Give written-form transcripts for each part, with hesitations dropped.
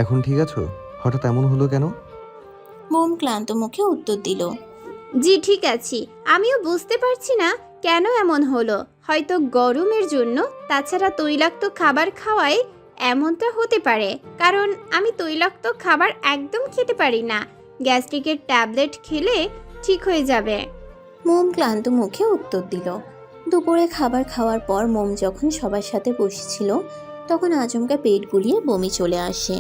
এখন ঠিক আছো? হঠাৎ এমন হলো কেন? মোম ক্লান্ত মুখে উত্তর দিল। জি ঠিক আছি। আমিও বুঝতে পারছি না কেন এমন হলো। হয়তো গরমের জন্য, তাছাড়া তৈলাক্ত খাবার খাওয়ায় এমনটা হতে পারে। কারণ আমি তৈলাক্ত খাবার একদম খেতে পারি না। গ্যাস্ট্রিকের ট্যাবলেট খেলে ঠিক হয়ে যাবে। মোম ক্লান্ত মুখে উত্তর দিল। দুপুরে খাবার খাওয়ার পর মোম যখন সবার সাথে বসেছিল তখন আচমকা পেট গুলিয়ে বমি চলে আসে।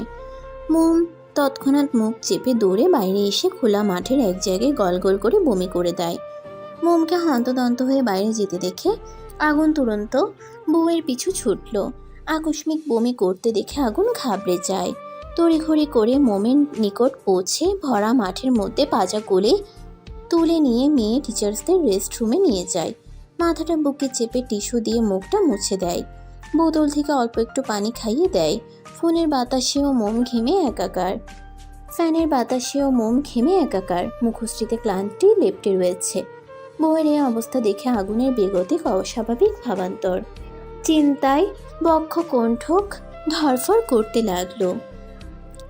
মোম তৎক্ষণাৎ মুখ চেপে দৌড়ে বাইরে এসে খোলা মাঠের এক জায়গায় গল গল করে বমি করে দেয়। মোমকে হন্তদন্ত হয়ে বাইরে যেতে দেখে আগুন তুরন্ত বউয়ের পিছু ছুটল। আকস্মিক বমি করতে দেখে আগুন ঘাবড়ে যায়। তড়িঘড়ি করে মোমের নিকট পৌঁছে ভরা মাঠের মধ্যে পাজা কোলে তুলে নিয়ে মেয়ে টিচার্সদের রেস্ট রুমে নিয়ে যায়। মাথাটা বুকে চেপে টিস্যু দিয়ে মুখটা মুছে দেয়। বোতল থেকে অল্প একটু পানি খাইয়ে দেয়। ফোনের বাতাসেও মোম ঘেমে একাকার, ফ্যানের বাতাসেও মোম ঘেমে একাকার। মুখশ্রীতে ক্লান্তি লেপ্টে রয়েছে। বউয়ের এই অবস্থা দেখে আগুনের বেগতিক অস্বাভাবিক ভাবান্তর। চিন্তায় বক্ষ কণ্ঠক ধরফর করতে লাগলো।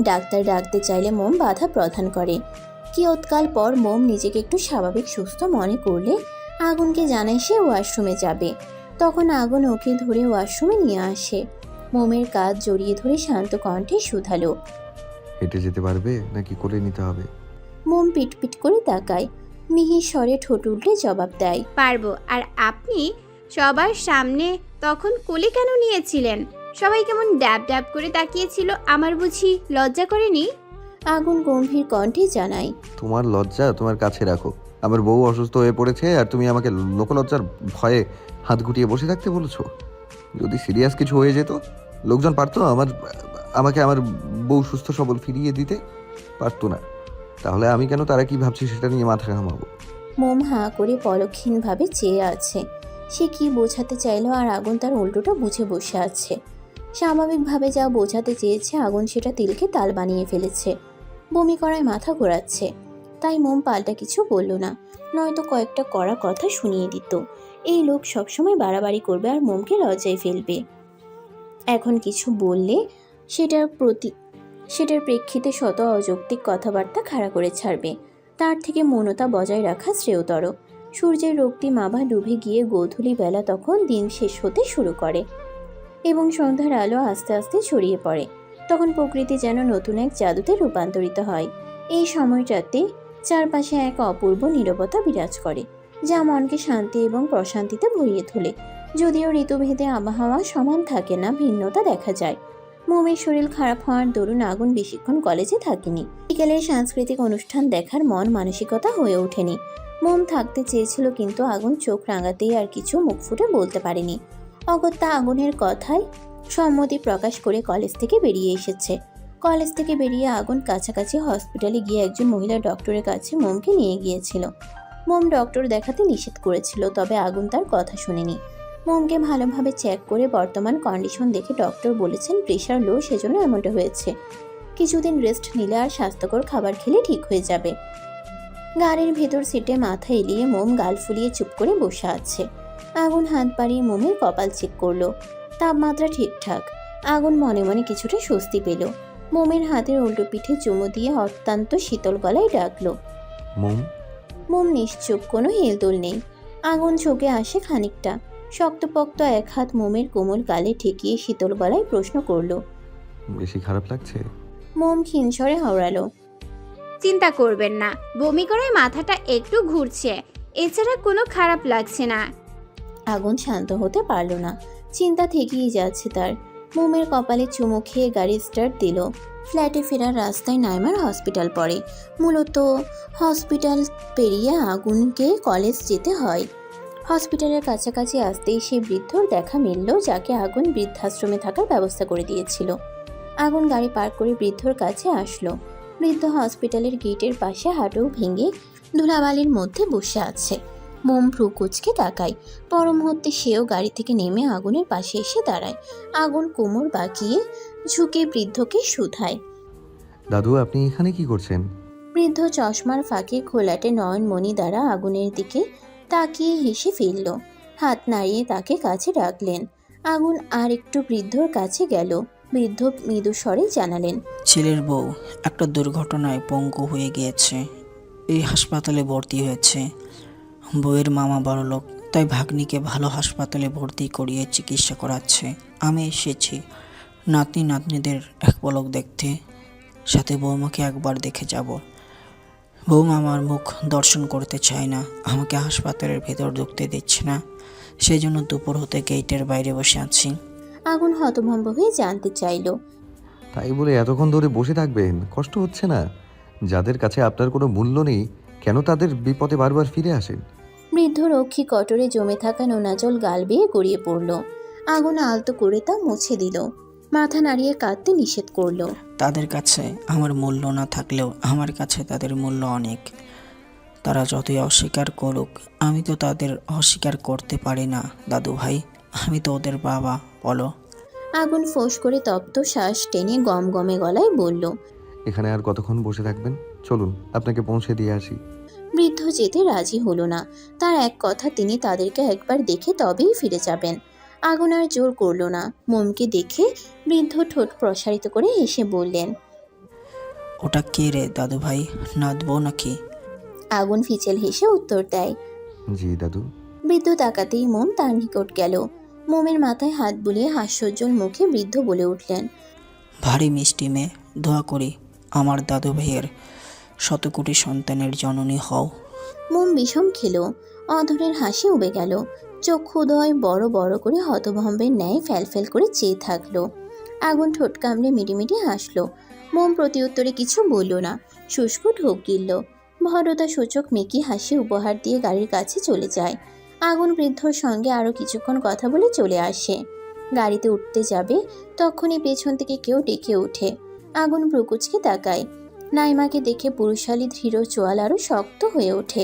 ডাক্তার ডাকতে চাইলে মোম বাধা প্রদান করে। কিয়ৎকাল পর মোম নিজেকে একটু স্বাভাবিক সুস্থ মনে করলে আগুনকে জানায় সে ওয়াশরুমে যাবে। তখন আগুন ওকে ধরে ওয়াশরুমে নিয়ে আসে। মোমের কাজ জড়িয়ে ধরে শান্ত কণ্ঠে শুধালো। হেঁটে যেতে পারবে নাকি কোলে নিতে হবে? মোম পিটপিট করে তাকায়। মিহির স্বরে ঠোঁট উল্টে জবাব দেয়। পারবো। আর আপনি সবার সামনে তখন কোলে কেন নিয়েছিলেন? সবাই কেমন ড্যাব ড্যাব করে তাকিয়েছিল। আমার বুঝি লজ্জা করেনি? আগুন গম্ভীর কণ্ঠে জানায়। তোমার লজ্জা তোমার কাছে রাখো। আমার বউ অসুস্থ হয়ে পড়েছে আর তুমি আমাকে লোকলজ্জার ভয়ে হাত গুটিয়ে বসে থাকতে বলেছো? যদি সিরিয়াস কিছু হয়ে যেত লোকজন পারতো আমাকে আমার বউ সুস্থ সবল ফিরিয়ে দিতে? পারতো না। তাহলে আমি কেন তারা কি ভাবছি সেটা নিয়ে মাথা ঘামাবো? মোম হাঁ করে পলকহীনভাবে চেয়ে আছে। সে কি বোঝাতে চাইলো আর আগুন তার উল্টোটা বুঝে বসে আছে। স্বাভাবিকভাবে যা বোঝাতে চেয়েছে আগুন সেটা তিলকে তাল বানিয়ে ফেলেছে। বমি করায় মাথা ঘোরাচ্ছে। তাই মোম পাল্টা কিছু বলল না, নয়তো কয়েকটা কড়া কথা শুনিয়ে দিত। এই লোক সবসময় বাড়াবাড়ি করবে আর মোমকে লজ্জায় ফেলবে। এখন কিছু বললে সেটার প্রেক্ষিতে শত অযৌক্তিক কথাবার্তা খাড়া করে ছাড়বে। তার থেকে মৌনতা বজায় রাখা শ্রেয়তর। সূর্যের রক্তিম আভা ডুবে গিয়ে গোধূলি বেলা তখন দিন শেষ হতে শুরু করে এবং সন্ধ্যার আলো আস্তে আস্তে ছড়িয়ে পড়ে। তখন প্রকৃতি যেন নতুন এক জাদুতে রূপান্তরিত হয়। এই সময়টাতে চারপাশে এক অপূর্ব নীরবতা বিরাজ করে, যা মনকে শান্তি এবং প্রশান্তিতে ভরিয়ে তোলে। যদিও ঋতুভেদে আবহাওয়া সমান থাকে না, ভিন্নতা দেখা যায়। মোমের শরীর খারাপ হওয়ার দরুন আগুন বেশিক্ষণ কলেজে থাকেনি। বিকেলের সাংস্কৃতিক অনুষ্ঠান দেখার মন মানসিকতা হয়ে ওঠেনি। মোম থাকতে চেয়েছিল, কিন্তু আগুন চোখ রাঙাতেই আর কিছু মুখ ফুটে বলতে পারেনি। অগত্যা আগুনের কথায় সম্মতি প্রকাশ করে কলেজ থেকে বেরিয়ে এসেছে। কলেজ থেকে বেরিয়ে আগুন কাছাকাছি হসপিটালে গিয়ে একজন মহিলা ডক্টরের কাছে মোমকে নিয়ে গিয়েছিল। মোম ডক্টর দেখাতে নিষেধ করেছিল, তবে আগুন তার কথা শুনেনি। মোমকে ভালোভাবে চেক করে বর্তমান কন্ডিশন দেখে ডক্টর বলেছেন প্রেশার লো, সেজন্য এমনটা হয়েছে। কিছুদিন রেস্ট নিলে আর স্বাস্থ্যকর খাবার খেলে ঠিক হয়ে যাবে। গাড়ির ভেতর সিটে মাথা এলিয়ে মোম গাল ফুলিয়ে চুপ করে বসে আছে। আগুন হাত বাড়িয়ে মোমের কপাল চেক করলো। তাপমাত্রা ঠিকঠাক। আগুন মনে মনে কিছুটা স্বস্তি পেল। মোমের হাতের উল্টো পিঠে চুমু দিয়ে অত্যন্ত শীতল গলায় ডাকলো। মোম। মোম নিশ্চুপ, কোনো হেলদোল নেই। আগুন চোখে আসে খানিকটা। শক্তপোক্ত এক হাত মোমের কোমল গালে ঠেকিয়ে শীতল গলায় প্রশ্ন করলো। বেশি খারাপ লাগছে? মোম ক্ষীণস্বরে হাওড়ালো। চিন্তা করবেন না, বমি করায় মাথাটা একটু ঘুরছে, এছাড়া কোনো খারাপ লাগছে না। আগুন শান্ত হতে পারল না। চিন্তা থেকেই যাচ্ছে তার। মোমের কপালে চুমু খেয়ে গাড়ি স্টার্ট দিল। ফ্ল্যাটে ফেরার রাস্তায় নাইমার হসপিটাল পড়ে। মূলত হসপিটাল পেরিয়ে আগুনকে কলেজ যেতে হয়। হসপিটালের কাছাকাছি আসতেই সে বৃদ্ধর দেখা মিলল, যাকে আগুন বৃদ্ধাশ্রমে থাকার ব্যবস্থা করে দিয়েছিল। আগুন গাড়ি পার্ক করে বৃদ্ধর কাছে আসলো। বৃদ্ধ হসপিটালের গেটের পাশে হাঁটু ভেঙে ধুলাবালির মধ্যে বসে আছে। মোম ভ্রু কুচকে তাকায়। পর মুহূর্তে সেও গাড়ি থেকে নেমে আগুনের পাশে এসে দাঁড়ায়। আগুন কোমর বাঁকিয়ে ঝুঁকে বৃদ্ধকে শুধায়। দাদু, আপনি এখানে কি করছেন? বৃদ্ধ চশমার ফাঁকে ঘোলাটে নয়নমণি দ্বারা আগুনের দিকে তাকিয়ে হেসে ফেলল। হাত নাড়িয়ে তাকে কাছে ডাকলেন। আগুন আর একটু বৃদ্ধর কাছে গেল। বৃদ্ধ মৃদু স্বরে জানালেন। ছেলের বউ একটা দুর্ঘটনায় পঙ্গু হয়ে গিয়েছে, এই হাসপাতালে ভর্তি হয়েছে। বউয়ের মামা বড়লোক, তাই ভাগ্নিকে ভালো হাসপাতালে ভর্তি করিয়ে চিকিৎসা করাচ্ছে। আমি এসেছি নাতনি নাতনিদের এক পলক দেখতে, সাথে বৌমাকে একবার দেখে যাব। বৌমা আমার মুখ দর্শন করতে চায় না, আমাকে হাসপাতালের ভেতর ঢুকতে দিচ্ছে না, সেই জন্য দুপুর হতে গেটের বাইরে বসে আছি। আগুন হতভম্ব হয়ে জানতে চাইল। তাই বলে এতক্ষণ ধরে বসে থাকবেন? কষ্ট হচ্ছে না? যাদের কাছে আপনার কোনো মূল্য নেই, কেন তাদের বিপদে বারবার ফিরে আসেন? বৃদ্ধ রক্ষী কটরে জমে থাকা নোনা জল গাল বেয়ে গড়িয়ে পড়ল। আগুন আলতো করে তা মুছে দিল, মাথা নাড়িয়ে কাঁদতে নিষেধ করলো। তাদের কাছে আমার মূল্য না থাকলেও আমার কাছে তাদের মূল্য অনেক। তারা যতই অস্বীকার করুক, আমি তো তাদের অস্বীকার করতে পারি না দাদু ভাই, আমি তো ওদের বাবা। বলো। আগুন ফোঁস করে তপ্ত শ্বাস টেনে গমগমে গলায় বলল। এখানে আর কতক্ষণ বসে থাকবেন? চলুন আপনাকে পৌঁছে দিয়ে আসি। বৃদ্ধ যেতে রাজি হলো না। তার এক কথা, তিনি তাদেরকে একবার দেখে তবেই ফিরে যাবেন। আগুন আর জোর করলো না। মোমকে দেখে বৃদ্ধ ঠোঁট প্রসারিত করে হেসে বললেন। ওটা কে রে দাদু ভাই, নাদবো নাকি? আগুন ফিচেল হেসে উত্তর দেয়। জি দাদু। বৃদ্ধ তাকাতেই মোম তার নিকট গেল। মোমের মাথায় হাত বুলিয়ে হাস্যোজ্জ্বল মুখে বৃদ্ধ বলে উঠলেন। ভারী মিষ্টি মেয়ে, দোয়া করি আমার দাদু ভাইয়ের শতকোটি সন্তানের জননী হও। মোম বিষম খেল, অধরের হাসি উবে গেল। চক্ষুদয় বড় বড় করে হতভম্বের ন্যায় ফ্যালফ্যাল করে চেয়ে থাকলো। আগুন ঠোঁট কামড়ে মিটিমিটি হাসলো। মোম প্রতি উত্তরে কিছু বলল না, শুষ্ক ঢোক গিলল। ভদ্রতা সূচক মেকি হাসি উপহার দিয়ে গাড়ির কাছে চলে যায়। আগুন বৃদ্ধর সঙ্গে আরো কিছুক্ষণ কথা বলে চলে আসে। গাড়িতে উঠতে যাবে, তখনই পেছন থেকে কেউ ডেকে ওঠে। আগুন ভ্রুকুচকে তাকায়। নাইমাকে দেখে পুরুষালী দৃঢ় চোয়াল আরো শক্ত হয়ে ওঠে।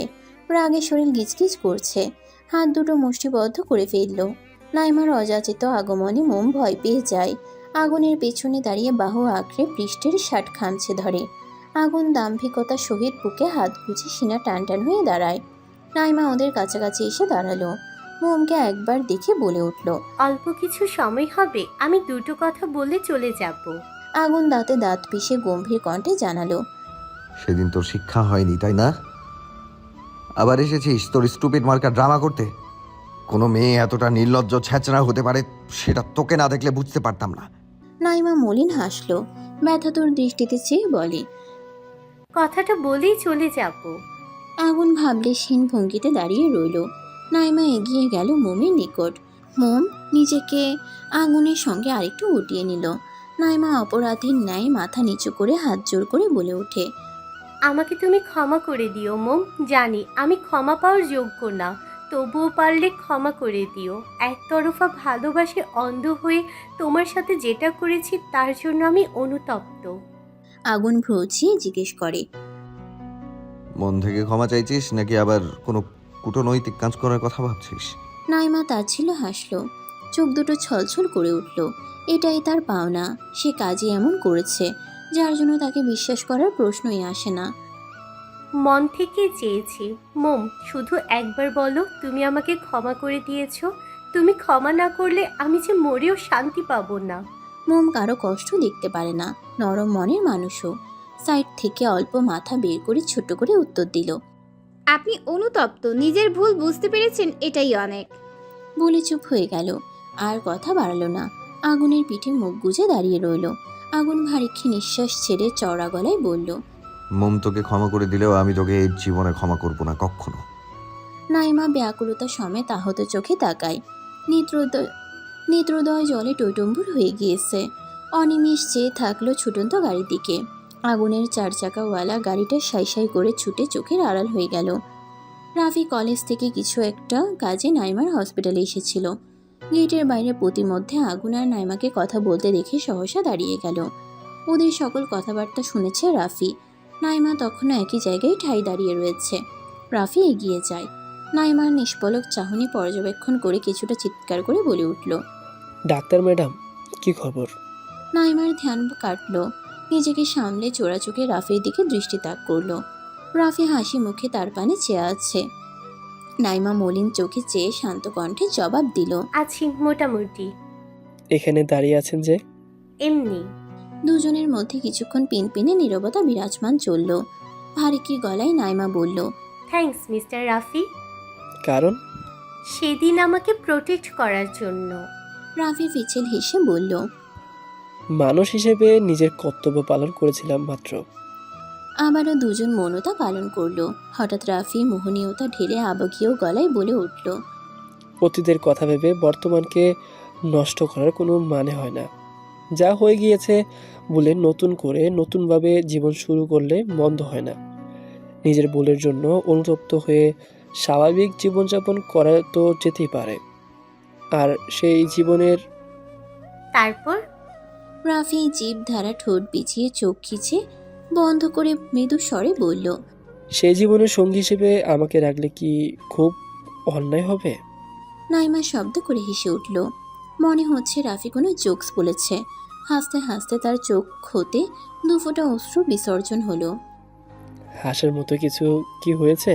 রাগে শরীর গিজগিজ করছে, হাত দুটো মুষ্টিবদ্ধ করে ফেলল। নাইমার অযাচিত আগমনে মোম ভয় পেয়ে যায়। আগুনের পেছনে দাঁড়িয়ে বাহু আঁকড়ে পৃষ্ঠের শার্ট খামছে ধরে। আগুন দাম্ভিকতার সহিত বুকে হাত গুজে সিনা টানটান হয়ে দাঁড়ায়। নাইমা ওদের কাছাকাছি এসে দাঁড়ালো। মোমকে একবার দেখে বলে উঠল। অল্প কিছু সময় হবে, আমি দুটো কথা বলে চলে যাব। আগুন দাঁতে দাঁত পিষে গম্ভীর কণ্ঠে জানালো। সেদিন তোর শিক্ষা হয়নি তাই না? আবার এসেছিস তোর স্টুপিড মার্কা ড্রামা করতে। কোনো মেয়ে এতটা নির্লজ্জ ছ্যাচড়া হতে পারে সেটা তোকে না দেখলে বুঝতে পারতাম না। নাইমা মলিন হাসলো, ব্যথাতুর দৃষ্টিতে চেয়ে বলে। কথাটা বলেই চলে যাব। আগুন ভাবলেশহীন ভঙ্গিতে দাঁড়িয়ে রইল। নাইমা এগিয়ে গেল মোমের নিকট। মোম নিজেকে আগুনের সঙ্গে আরেকটু উঠিয়ে নিল। নাইমা অপরাধীর ন্যায় মাথা নিচু করে হাত জোর করে বলে ওঠে। আমাকে তুমি ক্ষমা করে দিও মোম, জানি আমি ক্ষমা পাওয়ার যোগ্য না, তবুও পারলে ক্ষমা করে দিও। একতরফা ভালোবাসে অন্ধ হয়ে তোমার সাথে যেটা করেছি তার জন্য আমি অনুতপ্ত। আগুন ভ্রুচিয়ে জিজ্ঞেস করে। মন থেকে ক্ষমা চাইছিস নাকি আবার কোনো কূটনৈতিক কাজ করার কথা ভাবছিস? নাইমা তাচ্ছিল হাসলো, চোখ দুটো ছলছল করে উঠল। এটাই তার পাওনা। সে কাজে এমন করেছে যার জন্য তাকে বিশ্বাস করার প্রশ্নই আসে না। মন থেকে চেয়েছি মোম, শুধু একবার বলো তুমি আমাকে ক্ষমা করে দিয়েছো। তুমি ক্ষমা না করলে আমি যে মরেও শান্তি পাবো না। মোম কারো কষ্ট দেখতে পারে না, নরম মনের মানুষও। সাইড থেকে অল্প মাথা বের করে ছোট করে উত্তর দিল। আপনি অনুতপ্ত, নিজের ভুল বুঝতে পেরেছেন, এটাই অনেক। বলে চুপ হয়ে গেল, আর কথা বাড়ালো না। আগুনের পিঠে মুখ গুজে দাঁড়িয়ে রইল। আগুন ভারীক্ষে নিঃশ্বাস ছেড়ে চওড়া গলায় বলল। মোম তোকে ক্ষমা করে দিলেও আমি তোকে এই জীবনে ক্ষমা করব না কখনো। নাইমা ব্যাকুলতা সমেত আহত চোখে তাকায়। নেত্রোদয় জলে টইটম্বুর হয়ে গিয়েছে। অনিমেষ চেয়ে থাকলো ছুটন্ত গাড়ির দিকে। আগুনের 4 চাকাওয়ালা গাড়িটা সাই সাই করে ছুটে চোখের আড়াল হয়ে গেল। রাফি কলেজ থেকে কিছু একটা কাজে নাইমার হসপিটালে এসেছিল। গেটের বাইরে প্রতিমধ্যে আগুন আর নাইমাকে কথা বলতে দেখে সহসা দাঁড়িয়ে গেল। ওদের সকল কথাবার্তা শুনেছে রাফি। নাইমা তখনও একই জায়গায় ঠাই দাঁড়িয়ে রয়েছে। রাফি এগিয়ে যায়। নাইমার নিষ্পলক চাহনি পর্যবেক্ষণ করে কিছুটা চিৎকার করে বলে উঠল। ডাক্তার ম্যাডাম, কি খবর? নাইমার ধ্যান কাটল। নিজেকে সামলে চোরা চোখে রাফির দিকে দৃষ্টি তাক করলো। রাফি হাসি মুখে তার পানে চেয়ে আছে। নাইমা মলিন চোখে চেয়ে শান্ত কণ্ঠে জবাব দিল। আছি মোটামুটি। এখানে দাঁড়িয়ে আছেন যে? এমনি। দুজনের মধ্যে কিছুক্ষণ পিনপিনে নীরবতা বিরাজমান চলল। ভারিকি গলায় নাইমা বলল, থ্যাঙ্কস মিস্টার রাফি, কারণ? সেদিন আমাকে প্রোটেক্ট করার জন্য। রাফি ফিচেল হেসে বলল, মানুষ হিসেবে নিজের কর্তব্য পালন করেছিলাম মাত্র। আবারও দুজন মৌনতা পালন করলো। হঠাৎ রাফি মোহনীয়তা ঢেলে আবেগীয় গলায় বলে উঠল, অতীতের কথা ভেবে বর্তমানকে নষ্ট করার কোনো মানে হয় না। যা হয়ে গিয়েছে বলে নতুন করে নতুনভাবে জীবন শুরু করলে মন্দ হয় না। নিজের ভুলের জন্য অনুতপ্ত হয়ে স্বাভাবিক জীবনযাপন করা তো যেতেই পারে। আর সেই জীবনের তারপর রাফি জিভ ধারা ঠোঁট বিছিয়ে চোখ খিচে বন্ধ করে মৃদু স্বরে বলল, সেই জীবনের সঙ্গী হিসেবে আমাকে রাখলে কি খুব অন্যায় হবে? নাইমা শব্দ করে হেসে উঠল। মনে হচ্ছে রাফি কোনো জোকস বলেছে। হাসতে হাসতে তার চোখ হতে দুফোঁটা অশ্রু বিসর্জন হলো। হাসার মতো কিছু কি হয়েছে?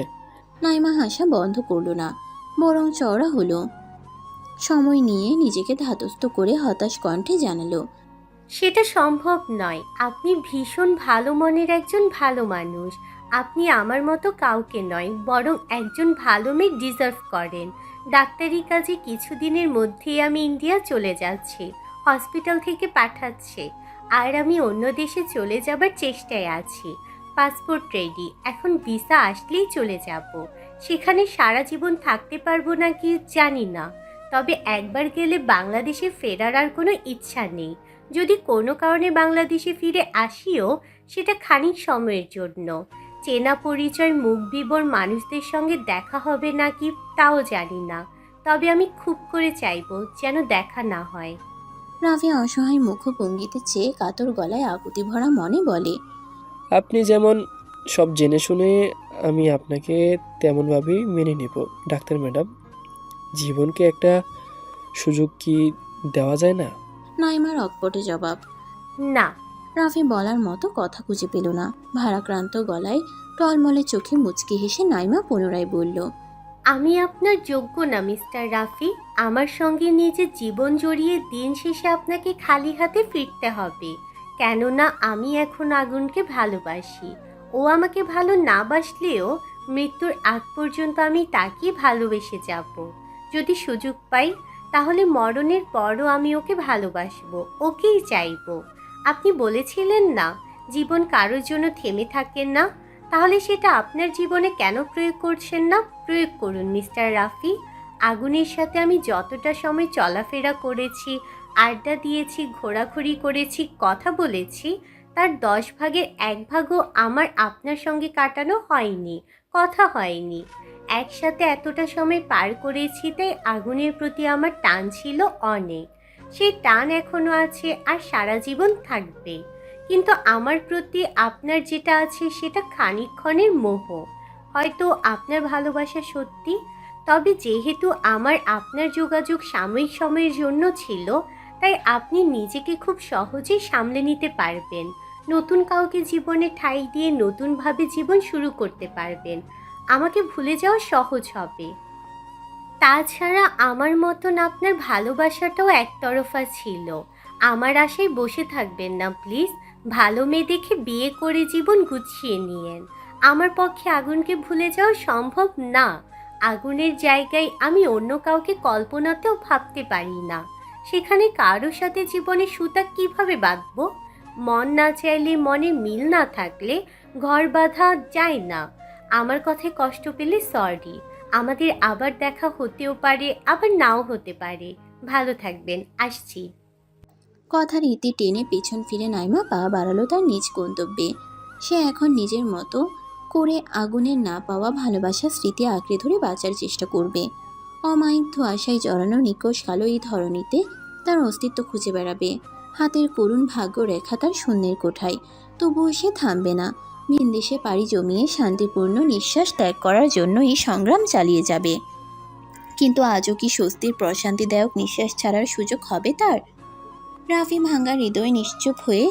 নাইমা হাসা বন্ধ করল না, বরং চওড়া হলো। সময় নিয়ে নিজেকে ধাতস্থ করে হতাশ কণ্ঠে জানালো, সেটা সম্ভব নয়। আপনি ভীষণ ভালো মনের একজন ভালো মানুষ। আপনি আমার মতো কাউকে নয়, বরং একজন ভালো মেয়ে ডিজার্ভ করেন। ডাক্তারি কাজে কিছুদিনের মধ্যেই আমি ইন্ডিয়া চলে যাচ্ছি, হসপিটাল থেকে পাঠাচ্ছে। আর আমি অন্য দেশে চলে যাবার চেষ্টায় আছি। পাসপোর্ট রেডি, এখন ভিসা আসলেই চলে যাব। সেখানে সারা জীবন থাকতে পারবো নাকি জানি না, তবে একবার গেলে বাংলাদেশে ফেরার আর কোনো ইচ্ছা নেই। যদি কোনো কারণে বাংলাদেশে ফিরে আসিও, সেটা খানিক সময়ের জন্য। চেনা পরিচয় মুখ বিবর মানুষদের সঙ্গে দেখা হবে নাকি তাও জানি না, তবে আমি খুব করে চাইবো যেন দেখা না হয়। রাফি অসহায় মুখভঙ্গিতে চেয়ে কাতর গলায় আকুতি ভরা মনে বলে, আপনি যেমন সব জেনে শুনে আমি আপনাকে তেমনভাবেই মেনে নেব ডাক্তার ম্যাডাম। জীবনকে একটা সুযোগ কি দেওয়া যায় না? নাইমার অকপটে জবাব। না। রাফি বলার মতো কথা খুঁজে পেল না। ভারাক্রান্ত গলায় টলমলে চোখে মুচকি হেসে নাইমা পুনরায় বলল, আমি আপনার যোগ্য না মিস্টার রাফি। আমার সঙ্গে নিজের জীবন জড়িয়ে দিন শেষে আপনাকে খালি হাতে ফিরতে হবে, কেননা আমি এখন আগুনকে ভালোবাসি। ও আমাকে ভালো না বাসলেও মৃত্যুর আগ পর্যন্ত আমি তাকেই ভালোবেসে যাব। যদি সুযোগ পাই তাহলে মরণের পরও আমি ওকে ভালোবাসবো, ওকেই চাইবো। আপনি বলেছিলেন না জীবন কারোর জন্য থেমে থাকেন না, তাহলে সেটা আপনার জীবনে কেন প্রয়োগ করছেন না? প্রয়োগ করুন মিস্টার রাফি। আগুনের সাথে আমি যতটা সময় চলাফেরা করেছি, আড্ডা দিয়েছি, ঘোরাঘুরি করেছি, কথা বলেছি, তার 10 ভাগের 1 ভাগও আমার আপনার সঙ্গে কাটানো হয়নি, কথা হয়নি। একসাথে এতটা সময় পার করেছি, তাই আগুনের প্রতি আমার টান ছিল অনেক। সেই টান এখনো আছে আর সারা জীবন থাকবে। কিন্তু আমার প্রতি আপনার যেটা আছে সেটা খানিকক্ষণের মোহ। হয়তো আপনার ভালোবাসা সত্যি, তবে যেহেতু আমার আপনার যোগাযোগ সাময়িক সময়ের জন্য ছিল, তাই আপনি নিজেকে খুব সহজেই সামলে নিতে পারবেন। নতুন কাউকে জীবনে ঠাঁই দিয়ে নতুনভাবে জীবন শুরু করতে পারবেন। আমাকে ভুলে যাওয়া সহজ হবে। তাছাড়া আমার মতন আপনার ভালোবাসাটাও একতরফা ছিল। আমার আশায় বসে থাকবেন না প্লিজ। ভালো মেয়ে দেখে বিয়ে করে জীবন গুছিয়ে নিয়েন। আমার পক্ষে আগুনকে ভুলে যাওয়া সম্ভব না। আগুনের জায়গায় আমি অন্য কাউকে কল্পনাতেও ভাবতে পারি না। সেখানে কারোর সাথে জীবনে সুতা কিভাবে বাঁধবো? মন না চাইলে, মনে মিল না থাকলে ঘর বাঁধা যায় না। আমার কথায় কষ্ট পেলে সরি। আমাদের আবার দেখা হতেও পারে, আবার নাও হতে পারে। ভালো থাকবেন, আসছি। কথার ইতি টেনে পেছন ফিরে নাইমা পা বাড়ালো তার নিজ গন্তব্যে। সে এখন নিজের মতো করে আগুনের না পাওয়া ভালোবাসার স্মৃতি আঁকড়ে ধরে বাঁচার চেষ্টা করবে। অমায়িক ধোঁয়াশায় জড়ানো নিকোষ কালো এই ধরনীতে তার অস্তিত্ব খুঁজে বেড়াবে। হাতের করুণ ভাগ্য রেখা তার শূন্যের কোঠায়, তবুও সে থামবে না। ভিনদেশে পাড়ি জমিয়ে শান্তিপূর্ণ নিঃশ্বাস ত্যাগ করার জন্য এই সংগ্রাম চালিয়ে যাবে। কিন্তু আজও কি স্বস্তির প্রশান্তিদায়ক নিঃশ্বাস ছাড়ার সুযোগ হবে তার? রাফি ভাঙ্গা হৃদয় নিশ্চুপ হয়ে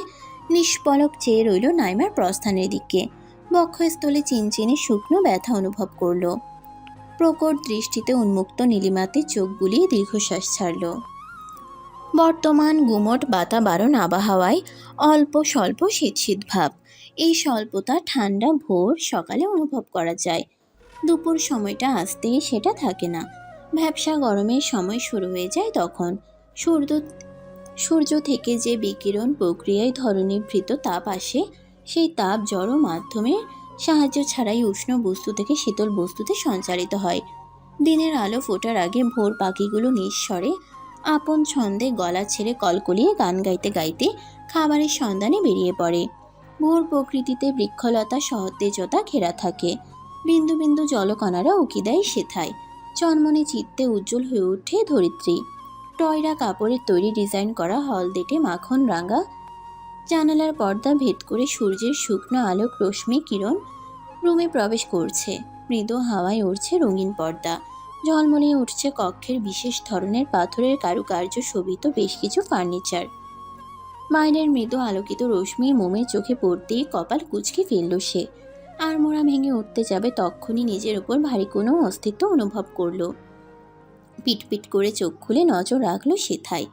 নিষ্পলক চেয়ে রইল নাইমার প্রস্থানের দিকে। বক্ষস্থলে চিনচিনে শুকনো ব্যথা অনুভব করল। প্রকট দৃষ্টিতে উন্মুক্ত নীলিমাতে চোখ বুলিয়ে দীর্ঘশ্বাস ছাড়ল। বর্তমান গুমট বাতাবরণ আবহাওয়ায় অল্প স্বল্প শীত শীত ভাব। এই স্বল্পতা ঠান্ডা ভোর সকালে অনুভব করা যায়। দুপুর সময়টা আসতেই সেটা থাকে না। ভ্যাপসা গরমের সময় শুরু হয়ে যায় তখন। সূর্য থেকে যে বিকিরণ প্রক্রিয়ায় ধরণীভূত তাপ আসে, সেই তাপ জড় মাধ্যমের সাহায্য ছাড়াই উষ্ণ বস্তু থেকে শীতল বস্তুতে সঞ্চারিত হয়। দিনের আলো ফোটার আগে ভোর পাখিগুলো নিঃস্বরে আপন ছন্দে গলা ছেড়ে কলকলিয়ে গান গাইতে গাইতে খাবারের সন্ধানে বেরিয়ে পড়ে। ভোর প্রকৃতিতে বৃক্ষলতা সতেজতা ঘেরা থাকে। বিন্দু বিন্দু জলকণারা উকি দেয় সেথায়। চনমনে চিত্তে উজ্জ্বল হয়ে ওঠে ধরিত্রী। টয়রা কাপড়ের তৈরি ডিজাইন করা হলদেটে মাখন রাঙা জানালার পর্দা ভেদ করে সূর্যের শুকনো আলোক রশ্মি কিরণ রুমে প্রবেশ করছে। মৃদু হাওয়ায় উড়ছে রঙিন পর্দা। ঝলমলিয়ে উঠছে কক্ষের বিশেষ ধরনের পাথরের কারুকার্য শোভিত বেশ কিছু ফার্নিচার। বাইরের মৃদু আলোকিত রশ্মি মোমের চোখে পড়তেই কপাল কুঁচকে ফেলল সে। আর মোড়া ভেঙে উঠতে যাবে তক্ষুনি নিজের উপর ভারী কোনো অস্তিত্ব অনুভব করলো। পিটপিট করে চোখ খুলে নজর রাখলো সেথায়।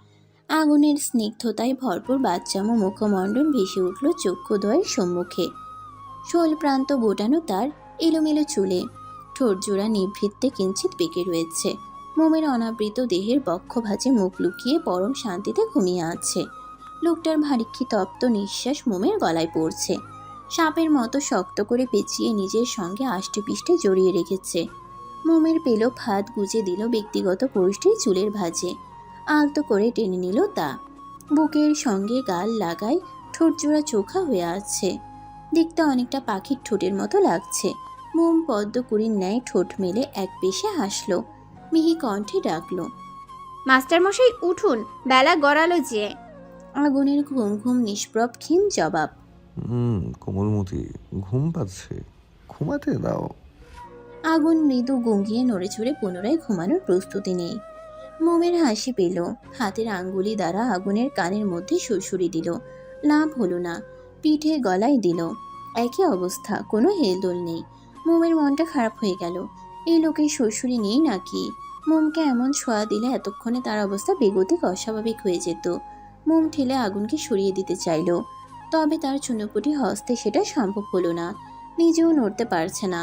আগুনের স্নিগ্ধতায় ভরপুর বাচ্চামো মুখমণ্ডল ভেসে উঠল চক্ষুদ্বয়ের সম্মুখে। শোল প্রান্ত গোটানো তার এলোমেলো চুলে, ঠোঁট জোড়া নিভৃত্তে কিঞ্চিত বেঁকে রয়েছে। মোমের অনাবৃত দেহের বক্ষ ভাঁজে মুখ লুকিয়ে পরম শান্তিতে ঘুমিয়ে আছে। লোকটার ভারিক্ষী তপ্ত নিঃশ্বাস মোমের গলায় পড়ছে। সাপের মতো শক্ত করে পেঁচিয়ে নিজের সঙ্গে আষ্টেপৃষ্টে জড়িয়ে রেখেছে। মোমের পেলব হাত গুজে দিল ব্যক্তিগত পরিষ্টির চুলের ভাঁজে। আলতো করে টেনে নিল তা। বুকের সঙ্গে গাল লাগায় ঠোঁট জোড়া চোখা হয়ে আছে। দেখতে অনেকটা পাখির ঠোঁটের মতো লাগছে। মোম পদ্মকুড়ির ন্যায় ঠোঁট মেলে এক পেশে হাসল। মিহি কণ্ঠে ডাকল, মাস্টারমশাই উঠুন, বেলা গড়ালো যে। আগুনের ঘুম ঘুম নিষ্প্রভ ক্ষীণ জবাব, কোমলমতি, ঘুম পাচ্ছে, ঘুমাতে দাও। আগুন মৃদু গুঙ্গিয়ে নড়ে চড়ে পুনরায় ঘুমানোর প্রস্তুতি নেই। মোমের হাসি পেল। হাতের আঙ্গুলি দ্বারা আগুনের কানের মধ্যে সুরসুরি দিল। লাভ হলো না। পিঠে গলায় দিল। একই অবস্থা, কোনো হেলদোল নেই। মোমের মনটা খারাপ হয়ে গেল। এই লোকের সুরসুরি নেই নাকি? মোমকে এমন ছোঁয়া দিলে এতক্ষণে তার অবস্থা বেগতিক অস্বাভাবিক হয়ে যেত। মোম ঠেলে আগুনকে সরিয়ে দিতে চাইল, তবে তার চুনোপুটি হস্তে সেটা সম্ভব হলো না। নিজেও নড়তে পারছে না।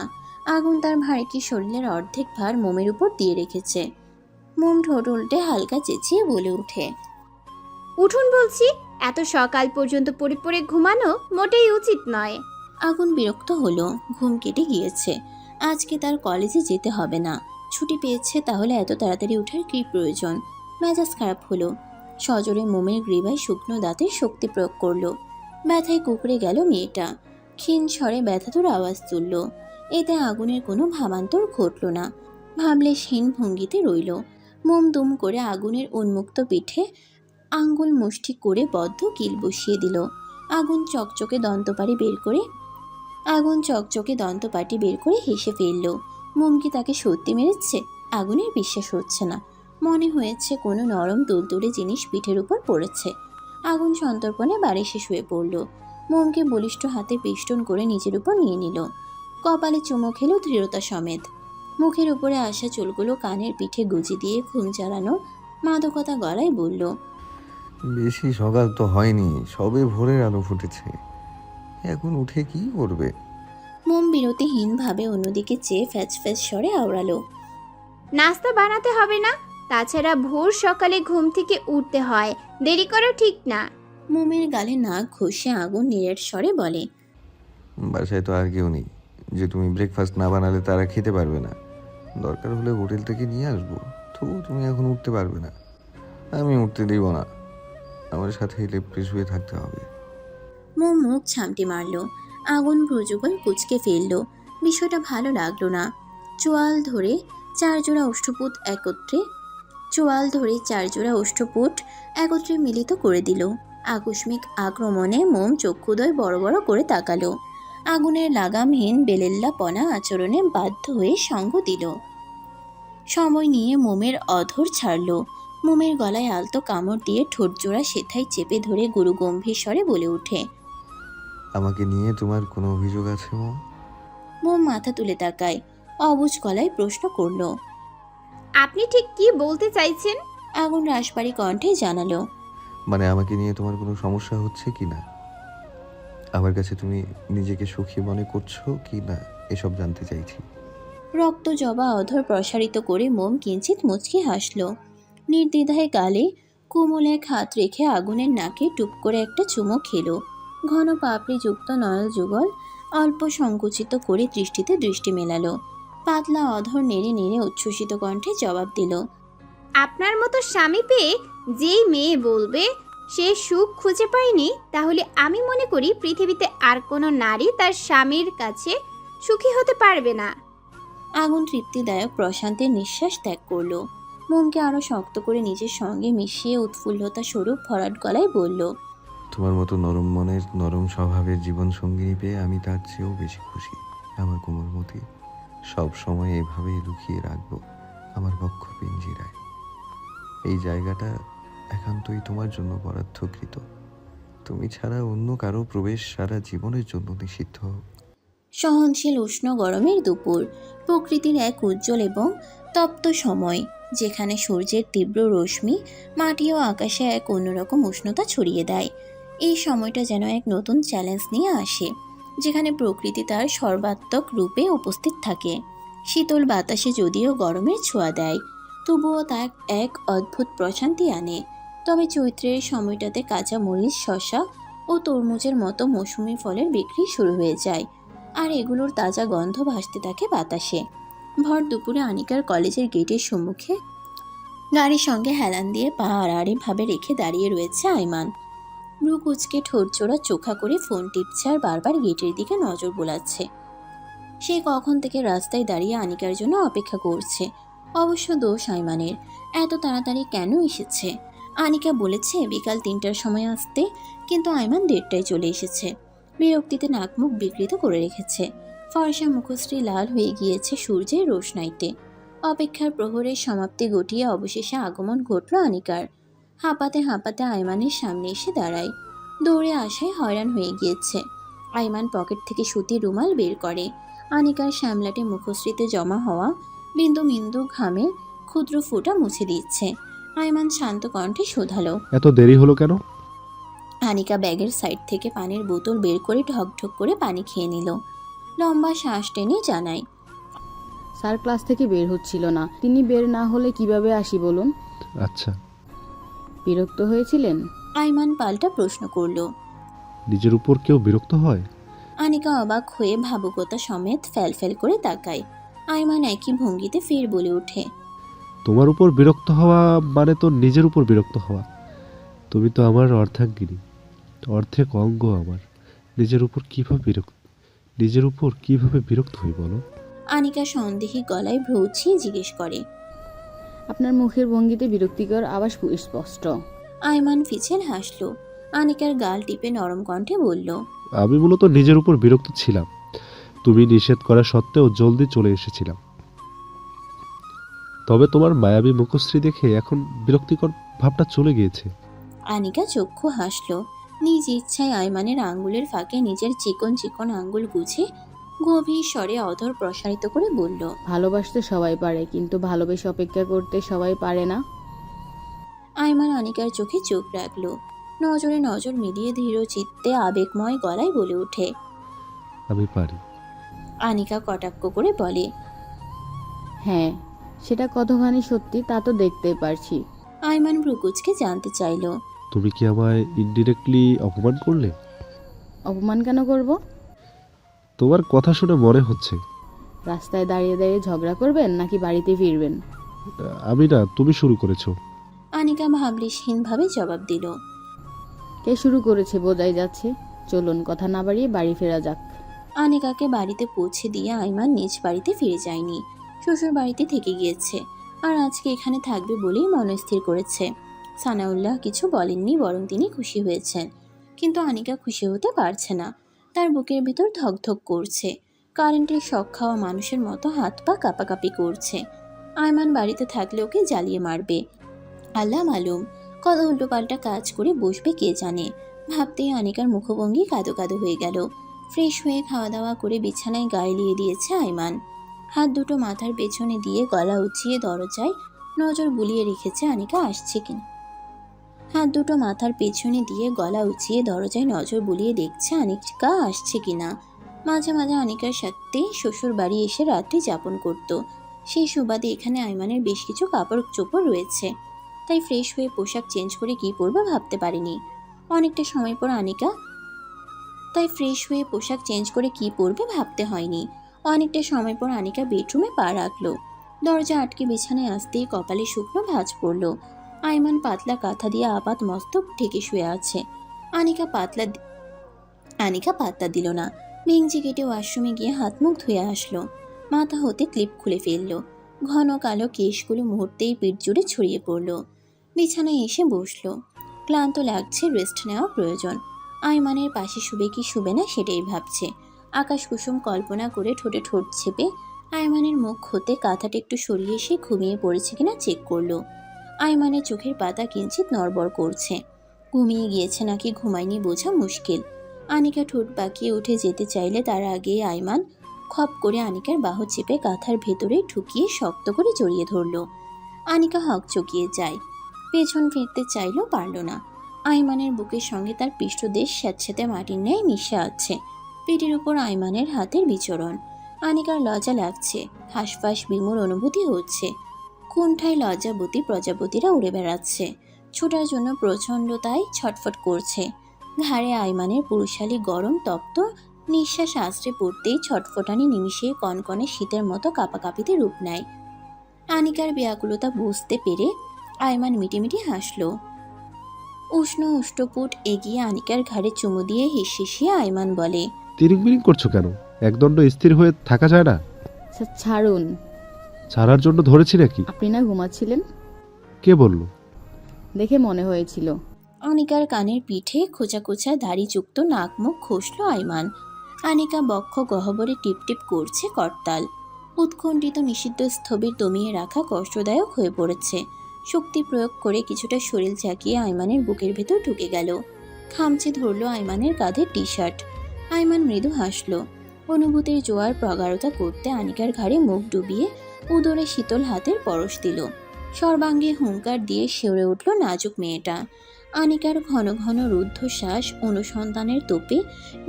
আগুন তার ভারী শরীরের অর্ধেক ভার মোমের উপর দিয়ে রেখেছে। মোম ঠোঁট উল্টে হালকা চেঁচিয়ে বলে ওঠে, উঠুন বলছি, এত সকাল পর্যন্ত পড়ে পড়ে ঘুমানো মোটেই উচিত নয়। আগুন বিরক্ত হলো। ঘুম কেটে গিয়েছে। আজকে তার কলেজে যেতে হবে না। ছুটি পেয়েছে, তাহলে এত তাড়াতাড়ি ওঠার কী প্রয়োজন? মেজাজ খারাপ হলো। সজোরে মোমের গ্রীবায় শুকনো দাঁতের শক্তি প্রয়োগ করলো। ব্যথায় কুকড়ে গেল মেয়েটা। ক্ষীণ স্বরে ব্যথাতুর আওয়াজ তুলল। এতে আগুনের কোনো ভাবান্তর ঘটল না। ভাবলেশহীন ভঙ্গিতে রইল। মোম দুম করে আগুনের উন্মুক্ত পিঠে আঙ্গুল মুষ্টি করে বদ্ধ কিল বসিয়ে দিল। আগুন চকচকে দন্তপাটি বের করে হেসে ফেলল। মোম কি তাকে সত্যি মেরেছে? আগুনের বিশ্বাস হচ্ছে না। মনে হয়েছে কোনো নরম তুলতুলে জিনিস পিঠের উপর পড়েছে। আগুন সন্তর্পণে বাড়িসে শুয়ে পড়ল। মোমকে বলিষ্ঠ হাতে পিষ্টন করে নিজের উপর নিয়ে নিল। কপালে চুমো খেল দৃঢ়তা সমেত। মুখের উপরে আসা চুলগুলো কানের পিঠে গুঁজি দিয়ে ঘুম চালানো মাদকতা গলায় বলল, বেশি সকাল তো হয়নি, সবে ভোরের আলো ফুটেছে, এখন উঠে কি করবে? মোম বিরতিহীনভাবে অন্যদিকে চেয়ে ফ্যাচ ফ্যাচ স্বরে আওড়ালো, নাস্তা বানাতে হবে না? তাছাড়া ভোর সকালে ঘুম থেকে উঠতে হয়, দেরি করা ঠিক না। মোমের গালে নাক ঘষে আগুন নিরেট স্বরে বলে, বাসায় তো আর কেউ নেই যে তুমি ব্রেকফাস্ট না বানালে তারা খেতে পারবে না। দরকার হলে হোটেল থেকে নিয়ে আসবো, তবু তুমি এখন উঠতে পারবে না। আমি উঠতে দিব না, আমার সাথে লেপ্টে শুয়ে থাকতে হবে। মোম মুখ ছামটি মারল। আগুন ভ্রুযুগল কুচকে ফেলল। বিষয়টা ভালো লাগলো না। চোয়াল ধরে চার জোড়া অষ্টপুট একত্রে মিলিত করে দিল। আকস্মিক আক্রমণে মোম চক্ষুদ্বয় বড় বড় করে তাকালো। আগুনের লাগামহীন বেলেল্লাপনা আচরণে বাধ্য হয়ে সঙ্গ দিল। সময় নিয়ে মোমের অধর ছাড়ল। মোমের গলায় আলতো কামড় দিয়ে ঠোঁট জোড়া সেথায় চেপে ধরে গুরু গম্ভীর স্বরে বলে ওঠে, আমাকে নিয়ে তোমার কোনো অভিযোগ আছে মম? মোম মাথা তুলে তাকায়। অবুঝ গলায় প্রশ্ন করল। আপনি ঠিক কি বলতে চাইছেন? আগুন রাশবাড়ি কণ্ঠে জানালো, মানে আমাকে নিয়ে তোমার কোনো সমস্যা হচ্ছে কি না? আমার কাছে তুমি নিজেকে সুখী মনে করছো কি না, এসব জানতে চাইছি। রক্ত জবা অধর প্রসারিত করে মোম কিঞ্চিত মুচকি হাসল। নির্দ্বিধায় গালে কোমল এক হাত রেখে আগুনের নাকে টুপ করে একটা চুমো খেলো। ঘন পাপড়িযুক্ত নয়ল যুগল অল্প সংকুচিত করে দৃষ্টিতে দৃষ্টি মেলালো। পাতলা অধর নেড়ে নেড়ে উচ্ছ্বসিত কণ্ঠে জবাব দিল, আপনার মতো স্বামী পেয়ে যেই মেয়ে বলবে সে সুখ খুঁজে পায়নি, তাহলে আমি মনে করি পৃথিবীতে আর কোনো নারী তার স্বামীর কাছে সুখী হতে পারবে না। আগুন তৃপ্তিদায়ক প্রশান্তের নিঃশ্বাস ত্যাগ করল। মোমকে আরো শক্ত করে নিজের সঙ্গে মিশিয়ে উৎফুল্লতা স্বরূপ ভরাট গলায় বলল, তোমার মতো নরম মনের নরম স্বভাবের জীবন সঙ্গিনী পেয়ে আমি তার চেয়েও বেশি খুশি। আমার কোমলমতি সব সময় এভাবেই লুকিয়ে রাখবো আমার বক্ষ পিঞ্জিরায়। এই জায়গাটা একান্তই তোমার জন্য বরাদ্দকৃত। তুমি ছাড়া অন্য কারো প্রবেশ সারা জীবনের জন্য নিষিদ্ধ। সহনশীল উষ্ণ গরমের দুপুর, প্রকৃতির এক উজ্জ্বল এবং তপ্ত সময়, যেখানে সূর্যের তীব্র রশ্মি মাটি ও আকাশে এক অন্যরকম উষ্ণতা ছড়িয়ে দেয়। এই সময়টা যেন এক নতুন চ্যালেঞ্জ নিয়ে আসে, যেখানে প্রকৃতি তার সর্বাত্মক রূপে উপস্থিত থাকে। শীতল বাতাসে যদিও গরমের ছোঁয়া দেয়, তবুও তা এক অদ্ভুত প্রশান্তি আনে। তবে চৈত্রের সময়টাতে কাঁচা মরিচ, শসা ও তরমুজের মতো মৌসুমি ফলের বিক্রি শুরু হয়ে যায়, আর এগুলোর তাজা গন্ধ ভাসতে থাকে বাতাসে। ভর দুপুরে আনিকার কলেজের গেটের সম্মুখে গাড়ির সঙ্গে হেলান দিয়ে পা আড়াআড়ি ভাবে রেখে দাঁড়িয়ে রয়েছে আইমান। ব্রু কুচকে ঠোঁট জোড়া চোখা করে ফোন টিপছে আর বারবার গেটের দিকে নজর বোলাচ্ছে। সে কখন থেকে রাস্তায় দাঁড়িয়ে আনিকার জন্য অপেক্ষা করছে। অবশ্য দোষ আইমানের, এত তাড়াতাড়ি কেন এসেছে? আনিকা বলেছে বিকাল 3টার সময় আসতে, কিন্তু আইমান 1:30টায় চলে এসেছে। বিরক্তিতে নাক মুখ বিকৃত করে রেখেছে। ফর্সা মুখশ্রী লাল হয়ে গিয়েছে সূর্যের রোশনাইতে। অপেক্ষার প্রহরের সমাপ্তি ঘটিয়ে অবশেষে আগমন ঘটল আনিকার। হাঁপাতে হাঁপাতে আইমানের সামনে এসে দাঁড়ায়। দৌড়ে আসায় হয়রান হয়ে গিয়েছে। আইমান পকেট থেকে সুতির রুমাল বের করে। আনিকার শ্যামলাটে মুখশ্রীতে জমা হওয়া বিন্দু বিন্দু ঘামে ক্ষুদ্র ফোঁটা মুছে দিচ্ছে। আইমান শান্ত কণ্ঠে শোধালো, এত দেরি হলো কেন? আনিকা ব্যাগের সাইড থেকে পানির বোতল বের করে ঢকঢক করে পানি খেয়ে নিল। লম্বা শ্বাস টেনে জানায়, স্যার ক্লাস থেকে বের হচ্ছিল না। তিনি বের না হলে কিভাবে আসি বলুন? আচ্ছা, বিরক্ত হয়েছিলেন? আইমান পাল্টা প্রশ্ন করলো। নিজের উপর কেউ বিরক্ত হয়? আনিকা অবাক হয়ে ভাবুকতা সমেত ফ্যালফ্যাল করে তাকায়। আইমান একই ভঙ্গিতে ফের বলে ওঠে, তোমার উপর বিরক্ত হওয়া মানে তো নিজের উপর বিরক্ত হওয়া। তুমি তো আমার অর্ধাঙ্গিনী, অর্ধেক অঙ্গ আমার। নিজের উপর কিভাবে বিরক্ত হই বলো? আনিকা সন্দেহী গলায় ভ্রুছিয়ে জিজ্ঞেস করে। আপনার মুখের ভঙ্গিতে বিরক্তিকর আওয়াজ স্পষ্ট। আইমান ফিছেল হাসল। আনিকার গাল টিপে নরম কণ্ঠে বলল, আমি মূলত নিজের উপর বিরক্ত ছিলাম। তুমি নিষেধ করা সত্ত্বেও জলদি চলে এসেছিলাম। তবে তোমার মায়াবী মুখশ্রী দেখে এখন বিরক্তিকর ভাবটা চলে গিয়েছে। আনিকা চক্ষু হাসল। নিজ ইচ্ছায় আইমানের আঙ্গুলের ফাঁকে নিজের চিকন চিকন আঙ্গুল গুছে গভীর স্বরে অধর প্রসারিত করে বলল, ভালোবাসতে সবাই পারে, কিন্তু ভালোবেসে অপেক্ষা করতে সবাই পারে না। আইমান আনিকার চোখে চোখ রাখল। নজরে নজর মিলিয়ে ধীর চিত্তে আবেগময় গলায় বলে ওঠে, আমি পারি। আনিকা কটাক্ষ করে বলে, হ্যাঁ, সেটা কতখানি সত্যি তা তো দেখতেই পারছি। আইমান ভ্রুকুচকে জানতে চাইল, তুমি কি আমায় ইনডিরেক্টলি অপমান করলে? অপমান কেন করব? তোমার কথা শুনে মনে হচ্ছে। রাস্তায় দাঁড়িয়ে দাঁড়িয়ে ঝগড়া করবেন নাকি বাড়িতে ফিরবেন? আমি না, তুমি শুরু করেছো। আনিকা ভাবলেশহীনভাবে জবাব দিল। কে শুরু করেছে বোঝাই যাচ্ছে। চলুন কথা না বাড়িয়ে বাড়ি ফেরা যাক। আনিকাকে বাড়িতে পৌঁছে দিয়ে আইমান নিজ বাড়িতে ফিরে যায়নি, শ্বশুর বাড়িতে থেকে গিয়েছে। আর আজকে এখানে থাকবে বলেই মনস্থির করেছে। সানাউল্লাহ কিছু বলেননি, বরং তিনি খুশি হয়েছেন। কিন্তু আনিকা খুশি হতে পারছে না। তার বুকের ভিতর ধকধক করছে। কারেন্টের শক খাওয়া মানুষের মতো হাত পা কাঁপাকাঁপি করছে। আইমান বাড়িতে থাকলে ওকে জ্বালিয়ে মারবে। আল্লাহ মালুম কত উল্টোপাল্টা কাজ করে বসবে কে জানে। ভাবতেই আনিকার মুখভঙ্গি কাদো কাদো হয়ে গেল। ফ্রেশ হয়ে খাওয়া দাওয়া করে বিছানায় গায়ে লিয়ে দিয়েছে আইমান। হাত দুটো মাথার পেছনে দিয়ে গলা উঁচিয়ে দরজায় নজর বুলিয়ে রেখেছে আনিকা আসছে কিনা। হাত দুটো মাথার পেছনে দিয়ে গলা উঁচিয়ে দরজায় নজর বুলিয়ে দেখছে আনিকা আসছে কিনা। মাঝে মাঝে আনিকার সাথে শ্বশুর বাড়ি এসে রাত্রি যাপন করত। সেই সুবাদে এখানে আইমানের বেশ কিছু কাপড় চোপড় রয়েছে, তাই ফ্রেশ হয়ে পোশাক চেঞ্জ করে কি পরবে ভাবতে পারেনি। অনেকটা সময় পর আনিকা বেডরুমে পা রাখলো। দরজা আটকে বিছানায় আসতেই কপালে শুকনো ভাঁজ পড়ল। আইমান পাতলা কাঁথা দিয়ে আপাত মস্তক ঢেকে শুয়ে আছে। আনিকা পাত্তা দিল না। ভেঙচি কেটে ওয়াশরুমে গিয়ে হাত মুখ ধুয়ে আসলো। মাথা হতে ক্লিপ খুলে ফেললো। ঘন কালো কেশগুলো মুহূর্তেই পিঠ জুড়ে ছড়িয়ে পড়ল। বিছানায় এসে বসলো। ক্লান্ত লাগছে, রেস্ট নেওয়া প্রয়োজন। আইমানের পাশে শুবে কি শুবে না সেটাই ভাবছে। আকাশ কুসুম কল্পনা করে ঠোঁটে ঠোঁট চেপে আইমানের মুখ হতে কাঁথাটা একটু সরিয়ে সে ঘুমিয়ে পড়েছে কিনা চেক করলো। আইমানের চোখের পাতা কিঞ্চিত নড়বড় করছে। ঘুমিয়ে গিয়েছে নাকি ঘুমায়নি বোঝা মুশকিল। আনিকা ঠোঁট বাঁকিয়ে উঠে যেতে চাইলে তার আগে আইমান খপ করে আনিকার বাহু চেপে কাঁথার ভেতরে ঢুকিয়ে শক্ত করে জড়িয়ে ধরল। আনিকা হক চকিয়ে যায়। পেছন ফিরতে চাইলেও পারল না। আইমানের বুকের সঙ্গে তার পৃষ্ঠদেশ স্যাঁতস্যাঁতে মাটির ন্যায় মিশে আছে। পেটের উপর আইমানের হাতের বিচরণ। আনিকার লজ্জা লাগছে, হাঁসফাঁস বিমূর অনুভূতি হচ্ছে। কোনঠায় লজ্জাবতী প্রজাপতিরা উড়ে বেড়াচ্ছে। ছোটার জন্য প্রচণ্ডতায় ছটফট করছে। ঘাড়ে আইমানের পুরুষালী গরম তপ্ত নিঃশ্বাস আশ্রে পড়তেই ছটফটানি নিমিষে কনকনে শীতের মতো কাঁপাকাঁপিতে রূপ নেয়। আনিকার ব্যাকুলতা বুঝতে পেরে আইমান মিটিমিটি হাসল। উষ্ণ উষ্টপুট এগিয়ে আনিকার ঘাড়ে চুমু দিয়ে হিসিয়ে আইমান বলে, তিরিং বিরিং করছো কেন? একদণ্ড স্থির হয়ে থাকা যায় না? ছাড়ুন। ছাড়ার জন্য ধরেছি নাকি? আপনি না ঘুমাচ্ছিলেন? কে বলল? দেখে মনে হয়েছিল। আনিকার কানের পিঠে খোঁচা খোঁচা দাড়িযুক্ত নাক মুখ খসল আইমান। আনিকা বক্ষ গহ্বরে টিপটিপ করছে করতাল। উৎকণ্ঠিত নিষিদ্ধ স্থবির দমিয়ে রাখা কষ্টদায়ক হয়ে পড়েছে। শক্তি প্রয়োগ করে কিছুটা শরীর চাকিয়ে আইমানের বুকের ভেতর ঢুকে গেল। খামচে ধরল আইমানের কাঁধের টি শার্ট। আইমান মৃদু হাসল। অনুভূতির জোয়ার প্রগাঢ়তা করতে আনিকার ঘাড়ে মুখ ডুবিয়ে উদরে শীতল হাতের পরশ দিল। সর্বাঙ্গে হুঙ্কার দিয়ে শিউরে উঠল নাজুক মেয়েটা। আনিকার ঘন ঘন রুদ্ধশ্বাস অনুসন্ধানের তোপে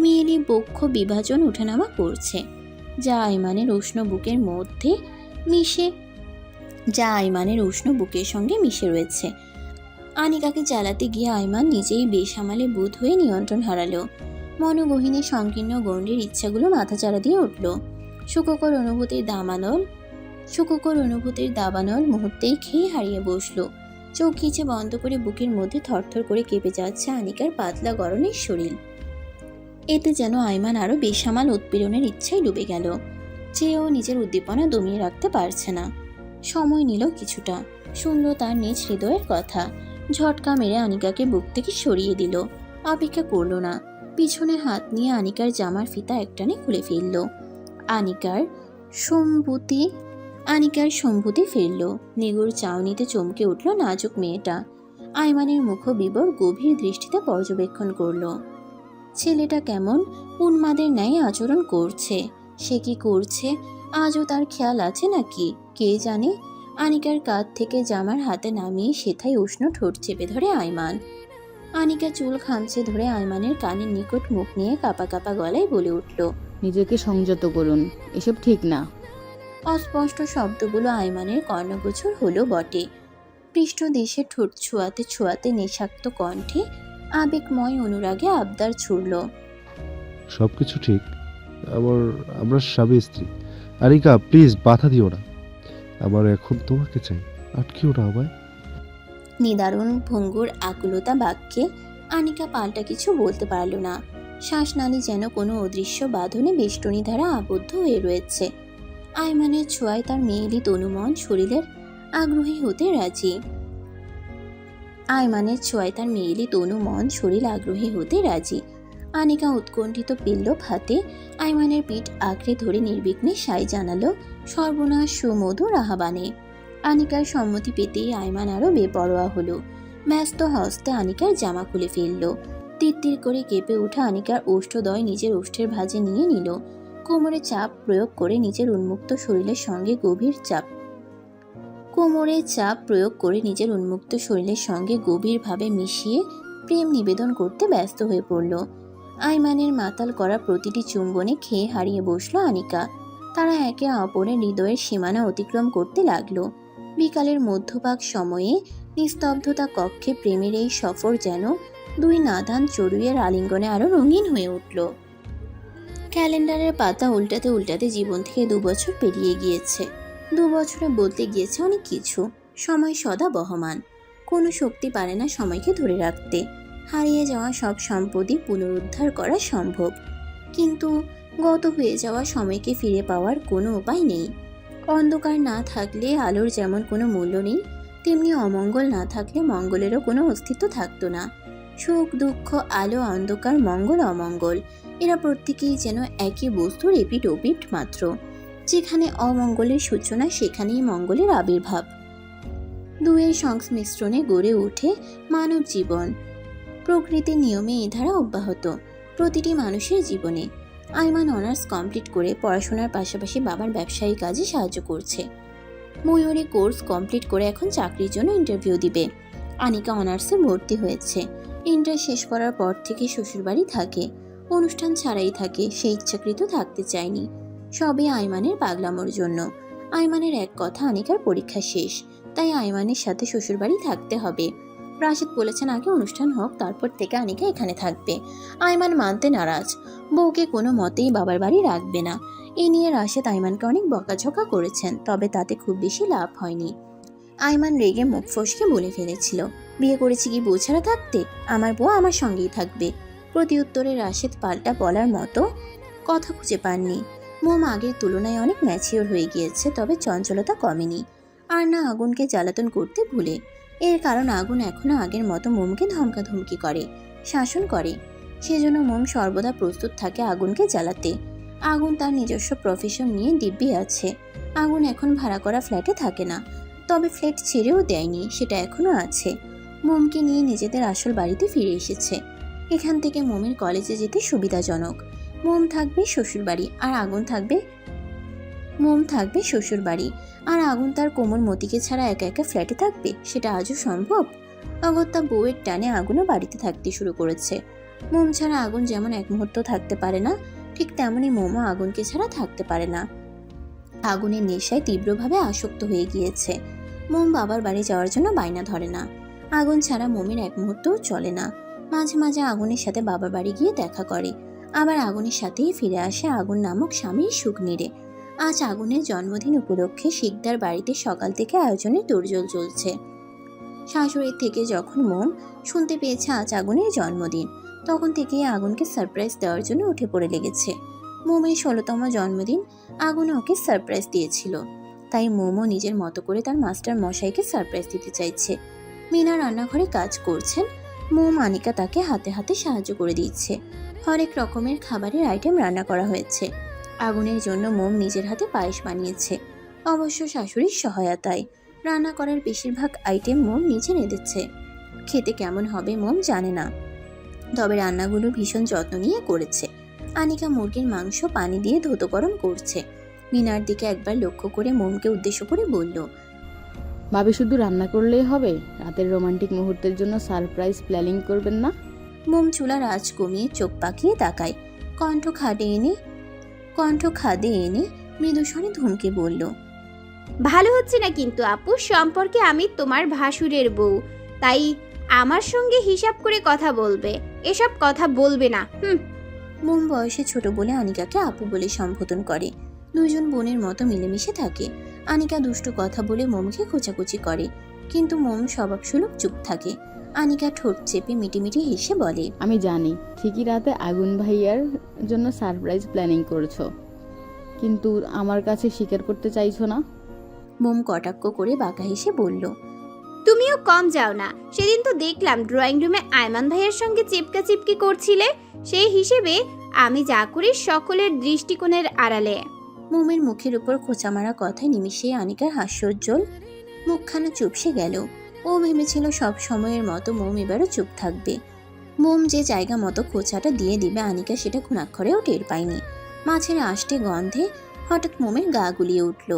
মেয়েলি বক্ষ বিভাজন উঠানামা করছে, যা আইমানের উষ্ণ বুকের সঙ্গে মিশে রয়েছে। আনিকাকে জ্বালাতে গিয়ে আইমান নিজেই বেসামালে বুধ হয়ে নিয়ন্ত্রণ হারালো। মনোগহীনে সংকীর্ণ গণ্ডের ইচ্ছাগুলো মাথাচাড়া দিয়ে উঠল। সুখকর অনুভূতির দাবানল মুহূর্তেই খেয়ে হারিয়ে বসলো। চোখ খিচে বন্ধ করে বুকের মধ্যে থরথর করে কেঁপে যাচ্ছে আনিকার পাতলা গরনের শরীর। এতে যেন আইমান আরো বেসামাল উৎপীড়নের ইচ্ছায় ডুবে গেল। চেয়েও নিজের উদ্দীপনা দমিয়ে রাখতে পারছে না। সময় নিল কিছুটা। শুনল তার নিজ হৃদয়ের কথা। ঝটকা মেরে আনিকাকে বুক থেকে সরিয়ে দিল। অপেক্ষা করল না। পিছনে হাত নিয়ে আনিকার জামার ফিতা একটানে খুলে ফেলল। আনিকার সম্ভূতি ফিরল। নিগুড় চাউনিতে চমকে উঠল নাজুক মেয়েটা। আইমানের মুখ বিবর গভীর দৃষ্টিতে পর্যবেক্ষণ করল। ছেলেটা কেমন উন্মাদের ন্যায় আচরণ করছে। সে কি করছে আজও তার খেয়াল আছে নাকি কে জানে। আনিকার কাঁধ থেকে জামার হাতে নামিয়ে সেথায় উষ্ণ ঠোঁট চেপে ধরে আইমান। আনিকা চুল খামচে ধরে আইমানের কানের নিকট মুখ নিয়ে কাঁপা কাঁপা গলায় বলে উঠল, নিজেকে সংযত করুন, এসব ঠিক না। অস্পষ্ট শব্দগুলো আইমানের কর্ণগোচর হলো বটে। পৃষ্ঠদেশে ঠোঁট ছোঁয়াতে ছোঁয়াতে নেশাক্ত কণ্ঠে আবেগময় অনুরাগে আবদার ছুড়ল, সবকিছু ঠিক। আমরা স্বামী স্ত্রী। আনিকা প্লিজ বাধা দিও না। আমার এখন তোমাকে চাই, আটকিও না আমায়। নিদারুণ ভঙ্গুর আকুলতা বাক্যে আনিকা পাল্টা কিছু বলতে পারল না। শ্বাসনালী যেন কোনো অদৃশ্য বাঁধনে বেষ্টনী দ্বারা আবদ্ধ হয়ে রয়েছে। আইমানের ছোঁয়ায় তার মেয়েলি তনুমন শরীরের আগ্রহী হতে রাজি। আনিকা উৎকণ্ঠিত পেল্লব হাতে আইমানের পিঠ আঁকড়ে ধরে নির্বিঘ্নে সাই জানালো সর্বনাশ সুমধুর আহ্বানে। আনিকার সম্মতি পেতেই আইমান আরো বেপরোয়া হলো। ব্যস্ত হস্তে আনিকার জামা খুলে ফেলল। তিত্তির করে কেঁপে ওঠা আনিকার ওষ্ঠদ্বয় নিজের ওষ্ঠের ভাঁজে নিয়ে নিল। কোমরে চাপ প্রয়োগ করে নিজের উন্মুক্ত শরীরের সঙ্গে গভীর চাপ কোমরে চাপ প্রয়োগ করে নিজের উন্মুক্ত শরীরের সঙ্গে গভীরভাবে মিশিয়ে প্রেম নিবেদন করতে ব্যস্ত হয়ে পড়ল। আইমানের মাতাল করা প্রতিটি চুম্বনে খেয়ে হারিয়ে বসলো আনিকা। তারা একে অপরের হৃদয়ের সীমানা অতিক্রম করতে লাগলো। বিকালের মধ্যভাগ সময়ে নিস্তব্ধতা কক্ষে প্রেমের এই সফর যেন দুই নাদান চড়ুইয়ের আলিঙ্গনে আরো রঙিন হয়ে উঠল। ক্যালেন্ডারের পাতা উল্টাতে উল্টাতে জীবন থেকে 2 বছর পেরিয়ে গিয়েছে। 2 বছরে বদলে গিয়েছে অনেক কিছু। সময় সদা বহমান, কোনো শক্তি পারে না সময়কে ধরে রাখতে। হারিয়ে যাওয়া সব সম্পত্তি পুনরুদ্ধার করা সম্ভব, কিন্তু গত হয়ে যাওয়া সময়কে ফিরে পাওয়ার কোনো উপায় নেই। অন্ধকার না থাকলে আলোর যেমন কোনো মূল্য নেই, তেমনি অমঙ্গল না থাকলে মঙ্গলেরও কোনো অস্তিত্ব থাকতো না। সুখ দুঃখ, আলো অন্ধকার, মঙ্গল অমঙ্গল, এরা প্রত্যেকেই যেন একই বস্তুর এপিঠ ওপিঠ মাত্র। যেখানে অমঙ্গলের সূচনা সেখানেই মঙ্গলের আবির্ভাব। দুয়ের সংমিশ্রণে গড়ে ওঠে মানব জীবন। প্রকৃতির নিয়মে এ ধারা অব্যাহত প্রতিটি মানুষের জীবনে। আইমান অনার্স কমপ্লিট করে পড়াশোনার পাশাপাশি বাবার ব্যবসায়ী কাজে সাহায্য করছে। ময়ূরী কোর্স কমপ্লিট করে এখন চাকরির জন্য ইন্টারভিউ দিবে। আনিকা অনার্সে ভর্তি হয়েছে। ইন্টার শেষ করার পর থেকে শ্বশুরবাড়ি থাকে, অনুষ্ঠান ছাড়াই থাকে। সে ইচ্ছাকৃত থাকতে চায়নি, সবই আইমানের পাগলামোর জন্য। আইমানের এক কথা, আনিকার পরীক্ষা শেষ, তাই আইমানের সাথে শ্বশুরবাড়ি থাকতে হবে। রাশেদ বলেছেন আগে অনুষ্ঠান হোক, তারপর থেকে আনিকা এখানে থাকবে। আইমান মানতে নারাজ, বউকে কোনো মতেই বাবার বাড়ি রাখবে না। এ নিয়ে রাশেদ আইমানকে অনেক বকাঝকা করেছেন, তবে তাতে খুব বেশি লাভ হয়নি। আইমান রেগে মুখ ফসকে বলে ফেলেছিল, বিয়ে করেছি কি বউ ছাড়া থাকতে? আমার বউ আমার সঙ্গেই থাকবে। প্রতি উত্তরে রাশেদ পাল্টা বলার মতো কথা খুঁজে পাননি। মোম আগের তুলনায় অনেক ম্যাচিওর হয়ে গিয়েছে, তবে চঞ্চলতা কমেনি। আর না আগুনকে জ্বালাতন করতে ভুলে। এর কারণ আগুন এখনো আগের মতো মোমকে ধমকাধমকি করে, শাসন করে। সেজন্য মোম সর্বদা প্রস্তুত থাকে আগুনকে জ্বালাতে। আগুন তার নিজস্ব প্রফেশন নিয়ে দিব্যি আছে। আগুন এখন ভাড়া করা ফ্ল্যাটে থাকে না, তবে ফ্ল্যাট ছেড়েও দেয়নি, সেটা এখনো আছে। মোমকে নিয়ে নিজেদের আসল বাড়িতে ফিরে এসেছে। এখান থেকে মোমের কলেজে যেতে সুবিধাজনক। মোম থাকবে শ্বশুরবাড়ি আর আগুন থাকবে শ্বশুরবাড়ি, আর আগুন তার কোমল মতিকে ছাড়া একা একা ফ্ল্যাটে থাকবে, সেটা আজও সম্ভব? অগত্যা বউয়ের টানে আগুনও বাড়িতে থাকতে শুরু করেছে। মোম ছাড়া আগুন যেমন এক মুহূর্ত থাকতে পারে না, ঠিক তেমনই মোমও আগুনকে ছাড়া থাকতে পারে না। আগুনের নেশায় তীব্রভাবে আসক্ত হয়ে গিয়েছে। মোম বাবার বাড়ি যাওয়ার জন্য বায়না ধরে না। আগুন ছাড়া মোমের এক মুহূর্তও চলে না। মাঝে মাঝে আগুনের সাথে বাবার বাড়ি গিয়ে দেখা করে, আবার আগুনের সাথেই ফিরে আসে আগুন নামক স্বামীর সুখ নিরে। আজ আগুনের জন্মদিন উপলক্ষে শিকদার বাড়িতে সকাল থেকে আয়োজনের তোড়জোড় চলছে। শাশুড়ির থেকে যখন মোম শুনতে পেয়েছে আজ আগুনের জন্মদিন, তখন থেকেই আগুনকে সারপ্রাইজ দেওয়ার জন্য উঠে পড়ে লেগেছে। মোমের 16তম জন্মদিন, আগুন ওকে সারপ্রাইজ দিয়েছিল, তাই মোমও নিজের মতো করে তার মাস্টার মশাইকে সারপ্রাইজ দিতে চাইছে। মিনা রান্নাঘরে কাজ করছেন, মোম আনিকা তাকে হাতে হাতে সাহায্য করে দিচ্ছে। হরেক রকমের খাবারের আইটেম রান্না করা হয়েছে। আগুনের জন্য মোম নিজের হাতে পায়েস বানিয়েছে, অবশ্য শাশুড়ির সহায়তায়। রান্না করার বেশিরভাগ আইটেম মোম নিজে রেঁধেছে। খেতে কেমন হবে মোম জানে না, তবে রান্নাগুলো ভীষণ যত্ন নিয়ে করেছে। আনিকা মুরগির মাংস পানি দিয়ে ধৌত গরম করছে। মিনার দিকে একবার লক্ষ্য করে মোমকে উদ্দেশ্য করে বলল, ভাবি শুধু রান্না করলেই হবে? রাতের রোমান্টিক মুহূর্তের জন্য সারপ্রাইজ প্ল্যানিং করবেন না? মোম চুলার আঁচ কমিয়ে চোখ পাকিয়ে তাকায়। কণ্ঠ খাদে এনে মৃদু স্বরে ধমকে বলল, ভালো হচ্ছে না কিন্তু আপু, সম্পর্কে আমি তোমার ভাসুরের বউ, তাই আমার সঙ্গে হিসাব করে কথা বলবে, এসব কথা বলবে না। মোম বয়সে ছোট বলে আনিকাকে আপু বলে সম্বোধন করে। দুইজন বোনের মতো মিলেমিশে থাকে। আনিকা দুষ্টু কথা বলে মোমকে খোঁচাখুচি করে, কিন্তু মোম স্বভাবসুলভ চুপ থাকে। আনিকা ঠোঁট চেপে মিটিমিটি হেসে বলে, আমি জানি ঠিকই রাতে আগুন ভাইয়ার জন্য সারপ্রাইজ প্ল্যানিং করছো, কিন্তু আমার কাছে স্বীকার করতে চাইছো না। মোম কটাক্ষ করে বাঁকা হেসে বলল, তুমিও কম যাও না, সেদিন তো দেখলাম ড্রয়িং রুমে আয়মান ভাইয়ের সঙ্গে চিপকা চিপকি করছিলে, সেই হিসেবে আমি যা করি সকলের দৃষ্টিকোণের আড়ালে। মোমের মুখের উপর খোঁচা মারা কথায় নিমিষেই আনিকার হাস্যোজ্জ্বল মুখখানা চুপসে গেল। ও ভেবেছিল সব সময়ের মতো মোম এবারও চুপ থাকবে। মোম যে জায়গা মতো খোঁচাটা দিয়ে দিবে আনিকা সেটা ঘুণাক্ষরেও টের পায়নি। মাছের আষ্টে গন্ধে হঠাৎ মোমের গা গুলিয়ে উঠল।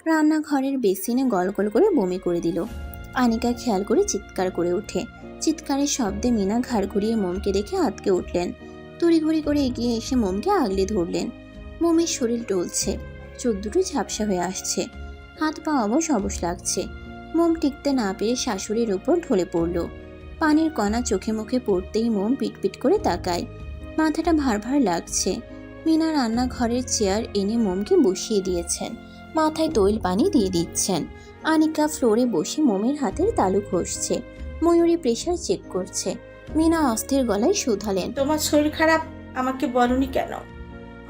রান্নাঘরের বেসিনে গলগল করে বমি করে দিল। আনিকা খেয়াল করে চিৎকার করে ওঠে। চিৎকারের শব্দে মিনা ঘাড় ঘুরিয়ে মোমকে দেখে আঁতকে উঠলেন। তড়িঘড়ি করে এগিয়ে এসে মোমকে আগলে ধরলেন। মোমের শরীর টলছে, চোখ দুটো ঝাপসা হয়ে আসছে, হাত পা অবশ অবশ লাগছে। মোম টিকতে না পেরে শাশুড়ির উপর ঢলে পড়ল। পানির কণা চোখে মুখে পড়তেই মোম পিটপিট করে তাকায়। মাথাটা ভার ভার লাগছে। মিনা রান্নাঘরের চেয়ার এনে মোমকে বসিয়ে দিয়েছেন, মাথায় তৈল পানি দিয়ে দিচ্ছেন। আনিকা ফ্লোরে বসে মোমের হাতের তালু ঘষছে। ময়ূরী প্রেশার চেক করছে। মিনা অস্থির গলায় শুধালেন, তোমার শরীর খারাপ, আমাকে বলনি কেন?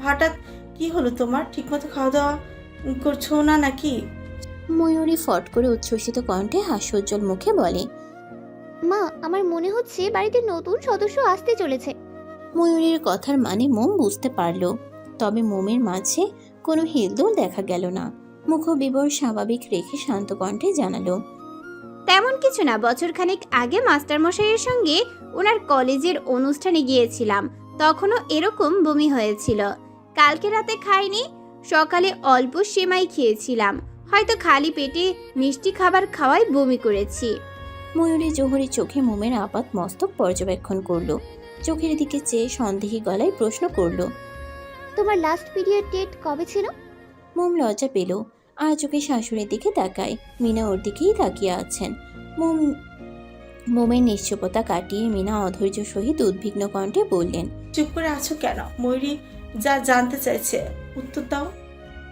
হঠাৎ কি হলো তোমার? ঠিকমতো খাওয়া দাওয়া করছো না নাকি? ময়ূরী ফট করে উচ্ছ্বসিত কণ্ঠে হাস্যোজ্জ্বল মুখে বলে, মা, আমার মনে হচ্ছে বাড়িতে নতুন সদস্য আসতে চলেছে। ময়ূরীর কথার মানে মোম বুঝতে পারল, তবে মোমের মাঝে কোনো হিলদোল দেখা গেল না। মুখবিবর স্বাভাবিক রেখে শান্ত কণ্ঠে জানালো, তেমন কিছু না, বছরখানেক আগে মাস্টারমশাইয়ের সঙ্গে ওনার কলেজের অনুষ্ঠানে গিয়েছিলাম, তখনও এরকম বমি হয়েছিল। কালকে রাতে খাইনি, সকালে অল্প সেমাই খেয়েছিলাম, হয়তো খালি পেটে মিষ্টি খাবার খাওয়ায় বমি করেছি। ময়ূরী জোহরি চোখে মোমের আপাত মস্তক পর্যবেক্ষণ করলো। চোখের দিকে চেয়ে সন্দেহী গলায় প্রশ্ন করলো, তোমার লাস্ট পিরিয়ড ডেট কবে ছিল? মোম লজ্জা পেল, আর চোখে শাশুড়ির দিকে তাকায়। মিনা ওর দিকেই তাকিয়ে আছেন। মোমের নিশ্চুপতা কাটিয়ে মিনা অধৈর্য সহিত উদ্বিগ্ন কণ্ঠে বললেন, চুপ করে আছো কেন? ময়ূরী যা জানতে চাইছে উত্তর দাও।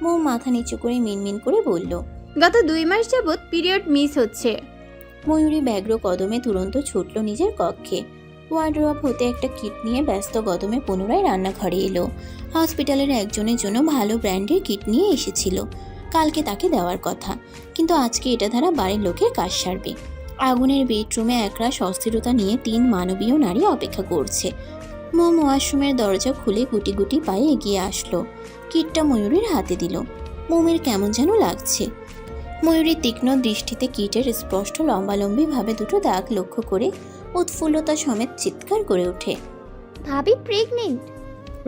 মোম মাথা নিচু করে মিনমিন করে বলল, গত 2 মাস যাবৎ পিরিয়ড মিস হচ্ছে। ময়ূরী ব্যগ্র কদমে তুরন্ত ছুটল নিজের কক্ষে। ওয়ার্ড্রোব হতে একটা কিট নিয়ে ব্যস্ত কদমে পুনরায় রান্নাঘরে এলো। হসপিটালের একজনের জন্য ভালো ব্র্যান্ডের কিট নিয়ে এসেছিল, কালকে তাকে দেওয়ার কথা, কিন্তু আজকে এটা দ্বারা বাড়ির লোকের কাজ সারবে। আগুনের বেডরুমে একরাশ অস্থিরতা নিয়ে 3 মানবীয় নারী অপেক্ষা করছে। মোম ওয়াশরুমের দরজা খুলে গুটি গুটি পায়ে এগিয়ে আসলো। কিটটা ময়ূরীর হাতে দিল। মোমের কেমন যেন লাগছে। ময়ূরী তীক্ষ্ণ দৃষ্টিতে কিটের স্পষ্ট লম্বালম্বিভাবে 2টো দাগ লক্ষ্য করে উৎফুল্লতা সমেত চিৎকার করে ওঠে, ভাবি প্রেগনেন্ট।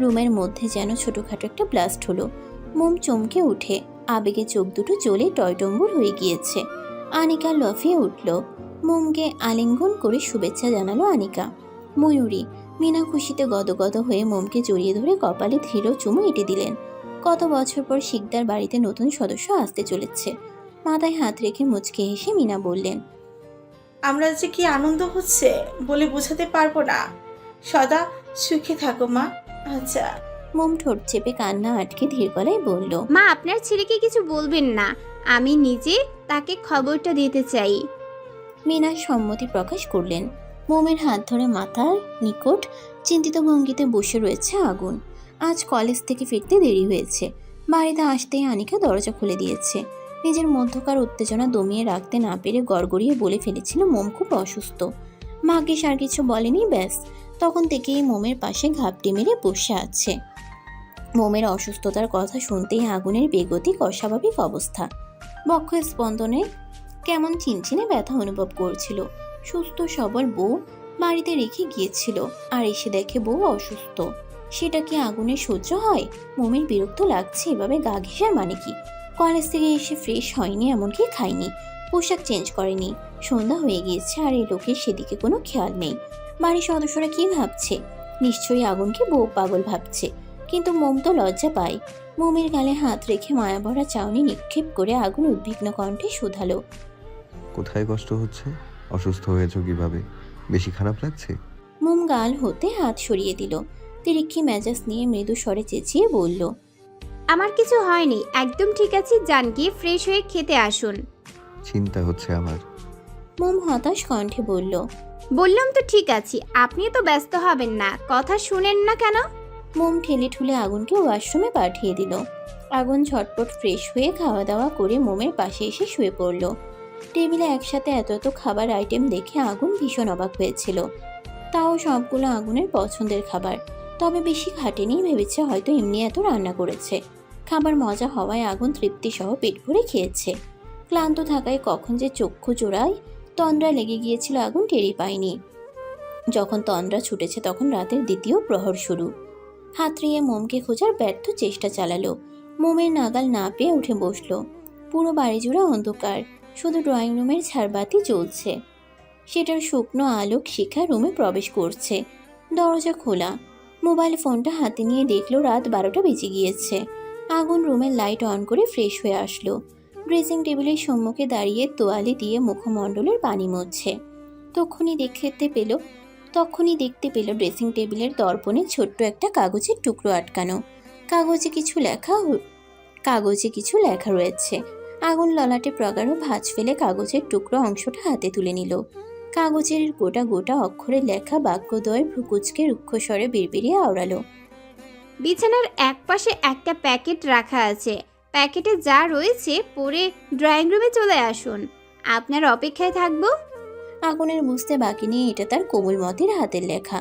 রুমের মধ্যে যেন ছোটখাটো একটা ব্লাস্ট হলো। মোম চমকে উঠে, আবেগে চোখ দুটো জ্বলে টয়টম্বুর হয়ে গিয়েছে। আনিকা লাফিয়ে উঠল। মোমকে আলিঙ্গন করে শুভেচ্ছা জানালো আনিকা। ময়ূরী, মিনা খুশিতে গদগদ হয়ে মোমকে জড়িয়ে ধরে কপালে ধীর চুমু এঁটে দিলেন। কত বছর পর শিকদার বাড়িতে নতুন সদস্য আসতে চলেছে। মাথায় হাত রেখে মুচকে হেসে মিনা বললেন, আমরা যে কি আনন্দ হচ্ছে বলে বোঝাতে পারবো না। সদা সুখে থাকো মা। আচ্ছা। মোম ঠোঁট চেপে কান্না আটকে ধীর গলায় বলল, মা, আপনার ছেলেকে কিছু বলবেন না, আমি নিজে তাকে খবরটা দিতে চাই। মিনা সম্মতি প্রকাশ করলেন। মোমের হাত ধরে মাথার নিকট চিন্তিত ভঙ্গিতে বসে রয়েছে আগুন। আজ কলেজ থেকে ফিরতে দেরি হয়েছে। বাড়িতে আসতেই আনিকা দরজা খুলে দিয়েছে। নিজের মধ্যকার উত্তেজনা দমিয়ে রাখতে না পেরে গড়গড়িয়ে বলে ফেলেছিল মোম খুব অসুস্থ। ভাগ্যিস আর কিছু বলেনি, ব্যাস তখন থেকেই মোমের পাশে ঘাপটি মেরে বসে আছে। মোমের অসুস্থতার কথা শুনতেই আগুনের বেগতিক অস্বাভাবিক অবস্থা। বক্ষ স্পন্দনে কেমন চিনচিনে ব্যথা অনুভব করছিল। সুস্থ সবল বউ বাড়িতে রেখে গিয়েছিল, আর এসে দেখে বউ অসুস্থ। সেটা কি আগুনের সহ্য হয়? মোমের বিরক্ত লাগছে এভাবে গা ঘেঁষার মানে কি? কলেজ থেকে এসে ফ্রেশ হয়নি, এমনকি খায়নি, পোশাক চেঞ্জ করেনি। সন্ধ্যা হয়ে গিয়েছে, আর এই লোকের সেদিকে কোনো খেয়াল নেই। বাড়ির সদস্যরা কি ভাবছে? নিশ্চয়ই আগুনকে বউ পাগল ভাবছে। কিন্তু মোম তো লজ্জা পায়। মোমের গালে হাত রেখে মায়াভরা চাউনি নিক্ষেপ করে আগুন উদ্বিগ্ন কণ্ঠে শুধালো, কোথায় কষ্ট হচ্ছে? অসুস্থ হয়েছো কিভাবে? বেশি খারাপ লাগছে? মোম গাল হতে হাত সরিয়ে দিল। তিরিক্ষি মেজাজ নিয়ে মৃদু স্বরে চেঁচিয়ে বলল, আমার কিছু হয়নি, একদম ঠিক আছে, যান গিয়ে ফ্রেশ হয়ে খেতে আসুন। চিন্তা হচ্ছে আমার। মোম হতাশ কণ্ঠে বলল, বললাম তো ঠিক আছে, আপনি তো ব্যস্ত হবেন না, কথা শুনেন না কেন? মোম ঠেলে ঠুলে আগুনকে ওয়াশরুমে পাঠিয়ে দিল। আগুন ঝটপট ফ্রেশ হয়ে খাওয়া দাওয়া করে মোমের পাশে এসে শুয়ে পড়ল। টেবিলে একসাথে এত এত খাবার আইটেম দেখে আগুন ভীষণ অবাক হয়েছিল। তাও সবগুলো আগুনের পছন্দের খাবার, তবে বেশি খাটেনি, ভেবেছে হয়তো এমনি এত রান্না করেছে। খাবার মজা হওয়ায় আগুন তৃপ্তি সহ পেট ভরে খেয়েছে। ক্লান্ত থাকায় কখন যে চক্ষু জোড়ায় তন্দ্রা লেগে গিয়েছিল আগুন টেরি পায়নি। যখন তন্দ্রা ছুটেছে তখন রাতের দ্বিতীয় প্রহর শুরু। হাতড়িয়ে মোমকে খোঁজার ব্যর্থ চেষ্টা চালালো। মোমের নাগাল না পেয়ে উঠে বসলো। পুরো বাড়ি জুড়ে অন্ধকার, শুধু ড্রয়িং রুমের ঝাড়বাতি জ্বলছে। সেটার শুকনো আলোক শিখা রুমে প্রবেশ করছে। দরজা খোলা। মোবাইল ফোনটা হাতে নিয়ে দেখলো রাত 12টা বেজে গিয়েছে। আগুন রুমের লাইট অন করে ফ্রেশ হয়ে আসলো। ড্রেসিং টেবিলের সম্মুখে দাঁড়িয়ে তোয়ালে দিয়ে মুখমণ্ডলের পানি মুছছে। তখনই দেখতে পেল ড্রেসিং টেবিলের দর্পণে ছোট্ট একটা কাগজের টুকরো আটকানো। কাগজে কিছু লেখা রয়েছে। আগুন ললাটে প্রগাঢ় ভাঁজ ফেলে কাগজের টুকরো অংশটা হাতে তুলে নিল। কাগজের গোটা গোটা অক্ষরে লেখা বাক্যদ্বয় ভ্রুকুচকে রুক্ষস্বরে বিড়বিড়িয়ে আওড়ালো। বিছানার একপাশে একটা প্যাকেট রাখা আছে। প্যাকেটে যা রয়েছে পরে ড্রয়িং রুমে চলে আসুন, আপনার অপেক্ষায় থাকবো। আগুনের বুঝতে বাকি নেই এটা তার কোমলমতির হাতের লেখা।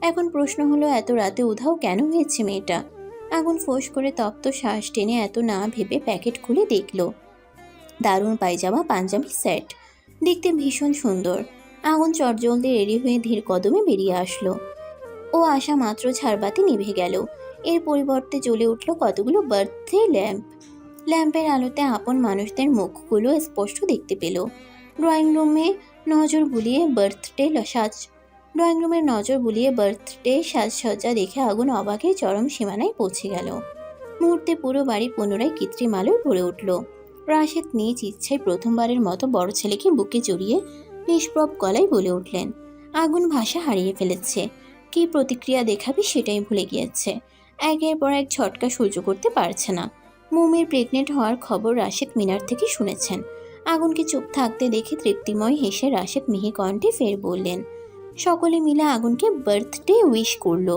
এখন প্রশ্ন হলো, এত রাতে উধাও কেন হয়েছে মেয়েটা? আগুন ফোঁস করে তপ্ত শ্বাস টেনে এত না ভেবে প্যাকেট খুলে দেখল। দারুণ পায়জামা পাঞ্জাবি সেট, দেখতে ভীষণ সুন্দর। আগুন চটজলদি রেডি হয়ে ধীর কদমে বেরিয়ে আসলো। ও আসা মাত্র ঝাড়বাতি নিভে গেল। এর পরিবর্তে জ্বলে উঠল কতগুলো বার্থডে ল্যাম্পের আলোতে আপন মানুষদের মুখগুলো স্পষ্ট দেখতে পেল। ড্রয়িং রুমের নজর বুলিয়ে বার্থডে সাজসজ্জা দেখে আগুন অবাকের চরম সীমানায় পৌঁছে গেল। মুহূর্তে পুরো বাড়ি পুনরায় কৃত্রিম আলোয় ভরে উঠল। রাশেদ নিজ ইচ্ছায় প্রথমবারের মতো বড় ছেলেকে বুকে জড়িয়ে নিষ্প্রভ গলায় বলে উঠলেন। আগুন ভাষা হারিয়ে ফেলেছে। কী প্রতিক্রিয়া দেখাবে সেটাই ভুলে গিয়েছে। একের পর এক ঝটকা সহ্য করতে পারছে না। মমির প্রেগনেন্ট হওয়ার খবর রাশেদ মিনার থেকে শুনেছেন। আগুনকে চুপ থাকতে দেখে তৃপ্তিময় হেসে রাশেদ মিহি কণ্ঠে ফের বললেন। সকলে মিলে আগুনকে বার্থডে উইশ করলো।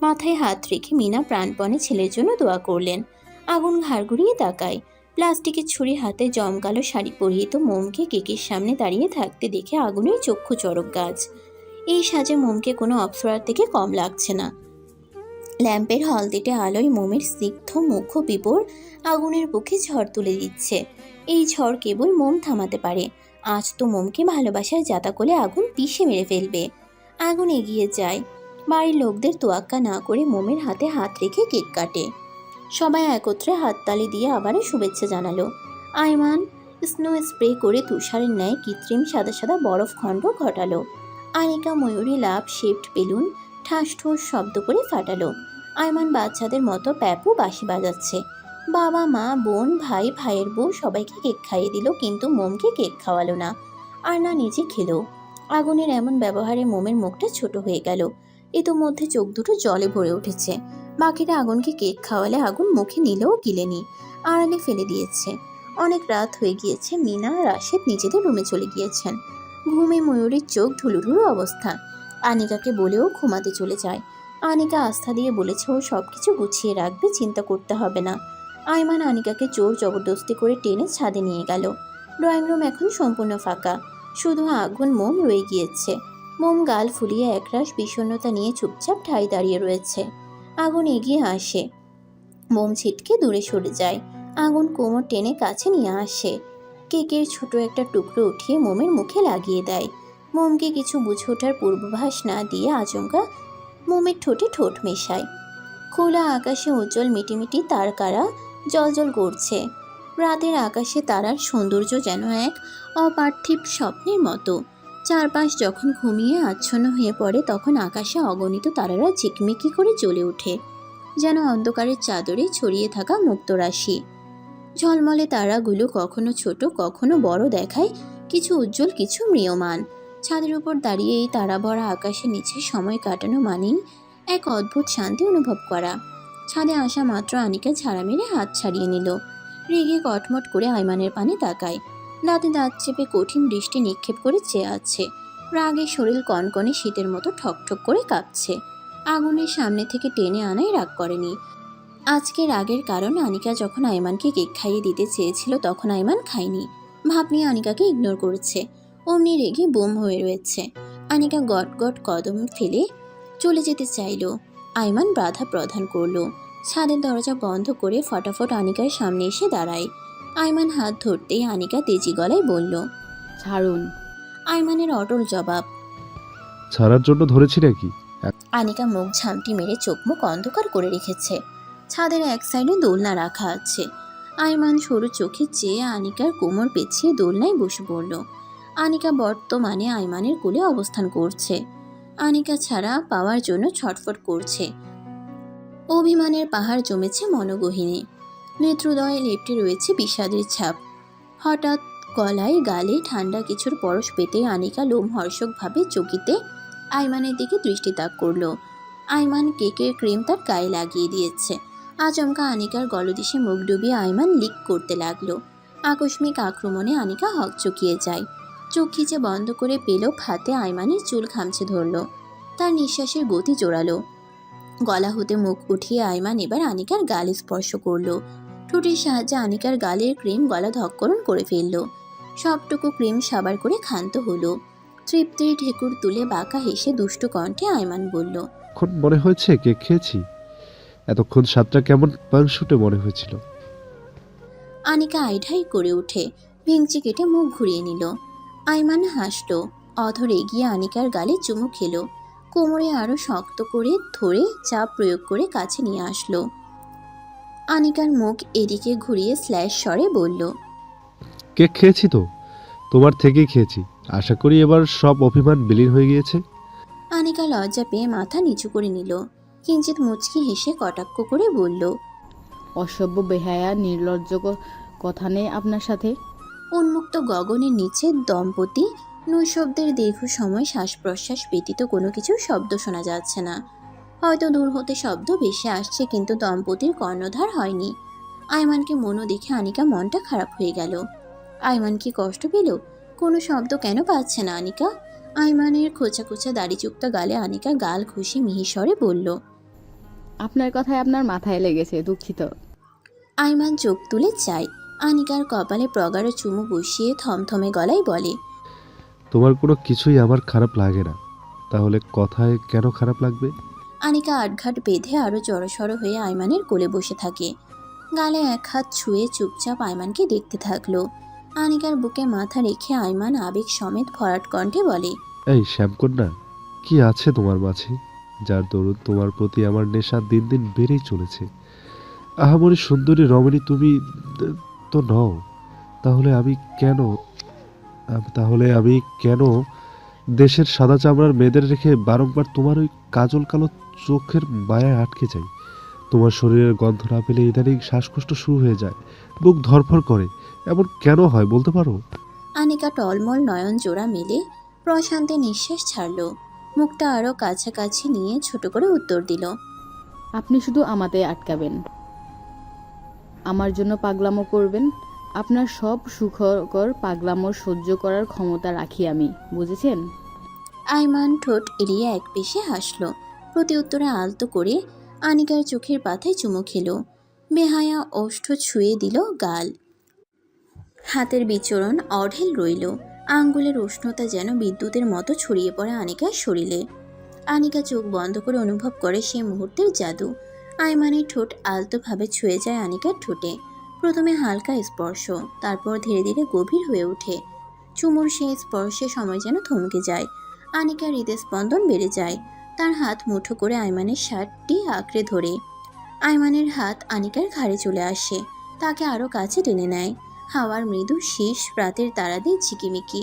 মাথায় হাত রেখে মিনা প্রাণপণে ছেলের জন্য দোয়া করলেন। আগুন ঘাড় ঘুরিয়ে তাকায়। প্লাস্টিকের ছুরি হাতে জমকালো শাড়ি পরিহিত মোমকে কেকের সামনে দাঁড়িয়ে থাকতে দেখে আগুনের চক্ষু চড়ক গাছ। এই সাজে মোমকে কোনো অপ্সরার থেকে কম লাগছে না। ল্যাম্পের হলদেটে আলোয় মোমের স্নিগ্ধ মুখ বিবর আগুনের বুকে ঝড় তুলে দিচ্ছে। এই ঝড় কেবল মোম থামাতে পারে। আজ তো মোমকে ভালোবাসার জাতা কোলে আগুন পিষে মেরে ফেলবে। আগুন এগিয়ে যায়। বাড়ির লোকদের তোয়াক্কা না করে মোমের হাতে হাত রেখে কেক কাটে। সবাই একত্রে হাততালি দিয়ে আবারও শুভেচ্ছা জানালো। আইমান স্নো স্প্রে করে তুষারের ন্যায় কৃত্রিম সাদা সাদা বরফ খণ্ড ঘটালো। আনিকা ময়ূরী লাভ শেপড বেলুন ঠাস ঠোস শব্দ করে ফাটালো। আইমান বাচ্চাদের মতো প্যাপু বাঁশি বাজাচ্ছে। বাবা মা বোন ভাই ভাইয়ের বউ সবাইকে কেক খাইয়ে দিল, কিন্তু মোমকে কেক খাওয়ালো না, আর না নিজে খেলো। আগুনের এমন ব্যবহারে মোমের মুখটা ছোট হয়ে গেল। ইতোমধ্যে চোখ দুটো জলে ভরে উঠেছে। বাকিরা আগুনকে কেক খাওয়ালে আগুন মুখে নিলেও গিলেনি, আড়ালে ফেলে দিয়েছে। অনেক রাত হয়ে গিয়েছে। মিনা রাশেদ নিজেদের রুমে চলে গিয়েছেন। ঘুমে ময়ূরীর চোখ ঢুলুঢুলু অবস্থা। আনিকাকে বলেও ঘুমাতে চলে যায়। আনিকা আস্থা দিয়ে বলেছে ও সব কিছু গুছিয়ে রাখবে, চিন্তা করতে হবে না। আইমান আনিকাকে জোর জবরদস্তি করে টেনে ছাদে নিয়ে গেল। ড্রয়িং রুম এখন সম্পূর্ণ ফাঁকা, শুধু আগুন মোম রয়ে গিয়েছে। মোম গাল ফুলিয়ে একরাশ বিষণ্ণতা নিয়ে চুপচাপ ঠাই দাঁড়িয়ে রয়েছে। আগুন এগিয়ে আসে, মোম ছিটকে দূরে সরে যায়। আগুন কোমর টেনে কাছে নিয়ে আসে। কেকের ছোট একটা টুকরো উঠিয়ে মোমের মুখে লাগিয়ে দেয়। মোমকে কিছু বুঝে ওঠার পূর্বাভাস না দিয়ে আচমকা মোমের ঠোঁটে ঠোঁট মেশায়। খোলা আকাশে উজ্জ্বল মিটিমিটি তারকারা জ্বলজ্বল করছে। রাতের আকাশে তারার সৌন্দর্য যেন এক অপার্থিব স্বপ্নের মতো। চারপাশ যখন ঘুমিয়ে আচ্ছন্ন হয়ে পড়ে তখন আকাশে অগণিত তারারা ঝিকমিকি করে জ্বলে ওঠে, যেন অন্ধকারের চাদরে ছড়িয়ে থাকা মুক্তরাশি। ঝলমলে তারাগুলো কখনো ছোট কখনো বড় দেখায়, কিছু উজ্জ্বল কিছু ম্রিয়মান। ছাদের উপর দাঁড়িয়ে এই তারা ভরা আকাশের নিচে সময় কাটানো মানেই এক অদ্ভুত শান্তি অনুভব করা। ছাদে আসা মাত্র আনিকা ঝাড়া মেরে হাত ছাড়িয়ে নিল। রেগে কটমট করে আইমানের পানে তাকায়। দাঁতে দাঁত চেপে কঠিন দৃষ্টি নিক্ষেপ করে চেয়ে আছে। রাগে শরীর কনকনে শীতের মতো ঠকঠক করে কাঁপছে। আগুনের সামনে থেকে টেনে আনাই রাগ করেনি। আজকে রাগের কারণ আনিকা যখন আইমানকে কেক খাইয়ে দিতে চেয়েছিল তখন আইমান খায়নি। ভাব নিয়ে আনিকাকে ইগনোর করেছে। অমনি রেগে বোম হয়ে রয়েছে। আনিকা গট গট কদম ফেলে চলে যেতে চাইল। আইমান বাধা প্রদান করলো। ছাদের দরজা বন্ধ করে ফটাফট আনিকার সামনে এসে দাঁড়ায়। আইমান হাত ধরতেই আনিকা তেজি গলায় বলল, ছাড়ুন। আইমানের অটল জবাব, ছাড়ার জন্য ধরেছি নাকি? আনিকা মুখ ঝামটি মেরে চোখ মুখ অন্ধকার করে রেখেছে। ছাদের এক সাইডে দোলনা রাখা আছে। আইমান সরু চোখে চেয়ে আনিকার কোমর পেঁচিয়ে দোলনায় বসে পড়ল। আনিকা বর্তমানে আইমানের কোলে অবস্থান করছে। আনিকা ছাড়া পাওয়ার জন্য ছটফট করছে। অভিমানের পাহাড় জমেছে মনোগহীনে। নেত্রোদয়ে লেপ্টে রয়েছে বিষাদের ছাপ। হঠাৎ গলায় গালে ঠান্ডা কিছুর পরশ পেতে আনিকা লোমহর্ষকভাবে চকিতে আইমানের দিকে দৃষ্টিতাক করল। আইমান কেকের ক্রিম তার গায়ে লাগিয়ে দিয়েছে। আচমকা আনিকার গলদেশে মুখ ডুবিয়ে আইমান লিক করতে লাগলো। আকস্মিক আক্রমণে আনিকা হকচকিয়ে যায়। চোখ খিচে বন্ধ করে পেল হাতে আইমানের চুল খামচে ধরল। তার নিঃশ্বাসের গতি জোরালো। গলা হতে মুখ উঠিয়ে আইমান এবার আনিকার গাল স্পর্শ করলো। ঠোঁটের সাহায্যে আনিকার গালের ক্রিম গলা ধক্করণ করে ফেলল। সবটুকু ক্রিম সাবার করে ক্ষান্ত হলো। তৃপ্তির ঢেকুর তুলে বাঁকা হেসে দুষ্ট কণ্ঠে আইমান বলল, এখন মনে হয়েছে কেক খেয়েছি? এতক্ষণ স্বাদটা কেমন পাংশুটে মনে হয়েছিল। আনিকা আইঢাই করে উঠে ভেঙচি কেটে মুখ ঘুরিয়ে নিল। আইমান হাসল। অধর এগিয়ে আনিকার গালে চুমু খেলো। কোমরে আরো শক্ত করে ধরে চাপ প্রয়োগ করে কাছে নিয়ে আসলো। আনিকার মুখ এদিকে ঘুরিয়ে স্ল্যাশ স্বরে বলল, কেক খেয়েছি তো, তোমার থেকেই খেয়েছি। আশা করি এবার সব অভিমান বিলীন হয়ে গিয়েছে। আনিকা লজ্জা পেয়ে মাথা নিচু করে নিল। কিঞ্চিত মুচকি হেসে কটাক্ষ করে বলল, অসভ্য বেহায়া নির্লজ্জ কথা নেই আপনার সাথে। উন্মুক্ত গগনের নিচে দম্পতি নৈশব্দের দীর্ঘ সময় শ্বাস প্রশ্বাস ব্যতীত কোনো কিছু শব্দ শোনা যাচ্ছে না। হয়তো দূর হতে শব্দ ভেসে আসছে, কিন্তু দম্পতির কর্ণধার হয়নি। আইমানকে মনও দেখে আনিকা মনটা খারাপ হয়ে গেল। আইমান কি কষ্ট পেল? কোনো শব্দ কেন পাচ্ছে না আনিকা? আইমানের খোঁচা খোঁচা দাড়িযুক্ত গালে আনিকা গাল ঘুষে মিহিস্বরে বলল, আপনার কথায় আপনার মাথায় লেগেছে, দুঃখিত। আইমান চোখ তুলে চায়। আনিকার কপালে প্রগাঢ় চুমু বসিয়ে থমথমে গলায় বলে, তোমার কোনো কিছুই আমার খারাপ লাগে না, তাহলে কথায় কেন খারাপ লাগবে? আনিকা আটঘাট বেঁধে আরো জড়সড় হয়ে আইমানের কোলে বসে থাকে। গালে এক হাত ছুঁয়ে চুপচাপ আইমানকে দেখতে থাকলো। আনিকার বুকে মাথা রেখে আইমান আবেগ সমেত ভরাট কণ্ঠে বলে, এই শ্যামকন্যা, কি আছে তোমার মাঝে যার দরুন তোমার প্রতি আমার নেশা দিন দিন বেড়েই চলেছে? আহামরি সুন্দরী রমণী তুমি তো নও। তাহলে আমি কেন দেশের সাদা চামড়ার মেয়েদের রেখে বারংবার তোমার ওই কাজল কালো চোখের মায়ায় আটকে যাই? তোমার শরীরের গন্ধ না পেলে ইদানিং শ্বাসকষ্ট শুরু হয়ে যায়, বুক ধরফর করে। এমন কেন হয় বলতে পারো? আনিকা টলমল নয়ন জোড়া মেলে প্রশান্তে নিঃশ্বাস ছাড়ল। মুখটা আরো কাছাকাছি নিয়ে ছোট করে উত্তর দিল, আপনি শুধু আমাতে আটকাবেন, আমার জন্য পাগলামো করবেন। আপনার সব সুখকর পাগলামো সহ্য করার ক্ষমতা রাখি আমি, বুঝেছেন? আইমান ঠোঁট এড়িয়ে এক পেশে হাসল। প্রতি উত্তরে আলতো করে আনিকার চোখের পাতায় চুমু খেলো। বেহায়া ওষ্ঠ ছুঁয়ে দিল গাল। হাতের বিচরণ অঢেল রইল। আঙ্গুলের উষ্ণতা যেন বিদ্যুতের মতো ছড়িয়ে পড়ে আনিকার শরীরে। আনিকা চোখ বন্ধ করে অনুভব করে সেই মুহূর্তের জাদু। আইমানের ঠোঁট আলতোভাবে ছুঁয়ে যায় আনিকার ঠোঁটে। প্রথমে হালকা স্পর্শ, তারপর ধীরে ধীরে গভীর হয়ে ওঠে। চুমুর সেই স্পর্শে সময় যেন থমকে যায়। আনিকার হৃদস্পন্দন বেড়ে যায়। তার হাত মুঠো করে আইমানের শার্টটি আঁকড়ে ধরে। আইমানের হাত আনিকার ঘাড়ে চলে আসে, তাকে আরও কাছে টেনে নেয়। হাওয়ার মৃদু শীষ, রাতের তারাদের ঝিকিমিকি,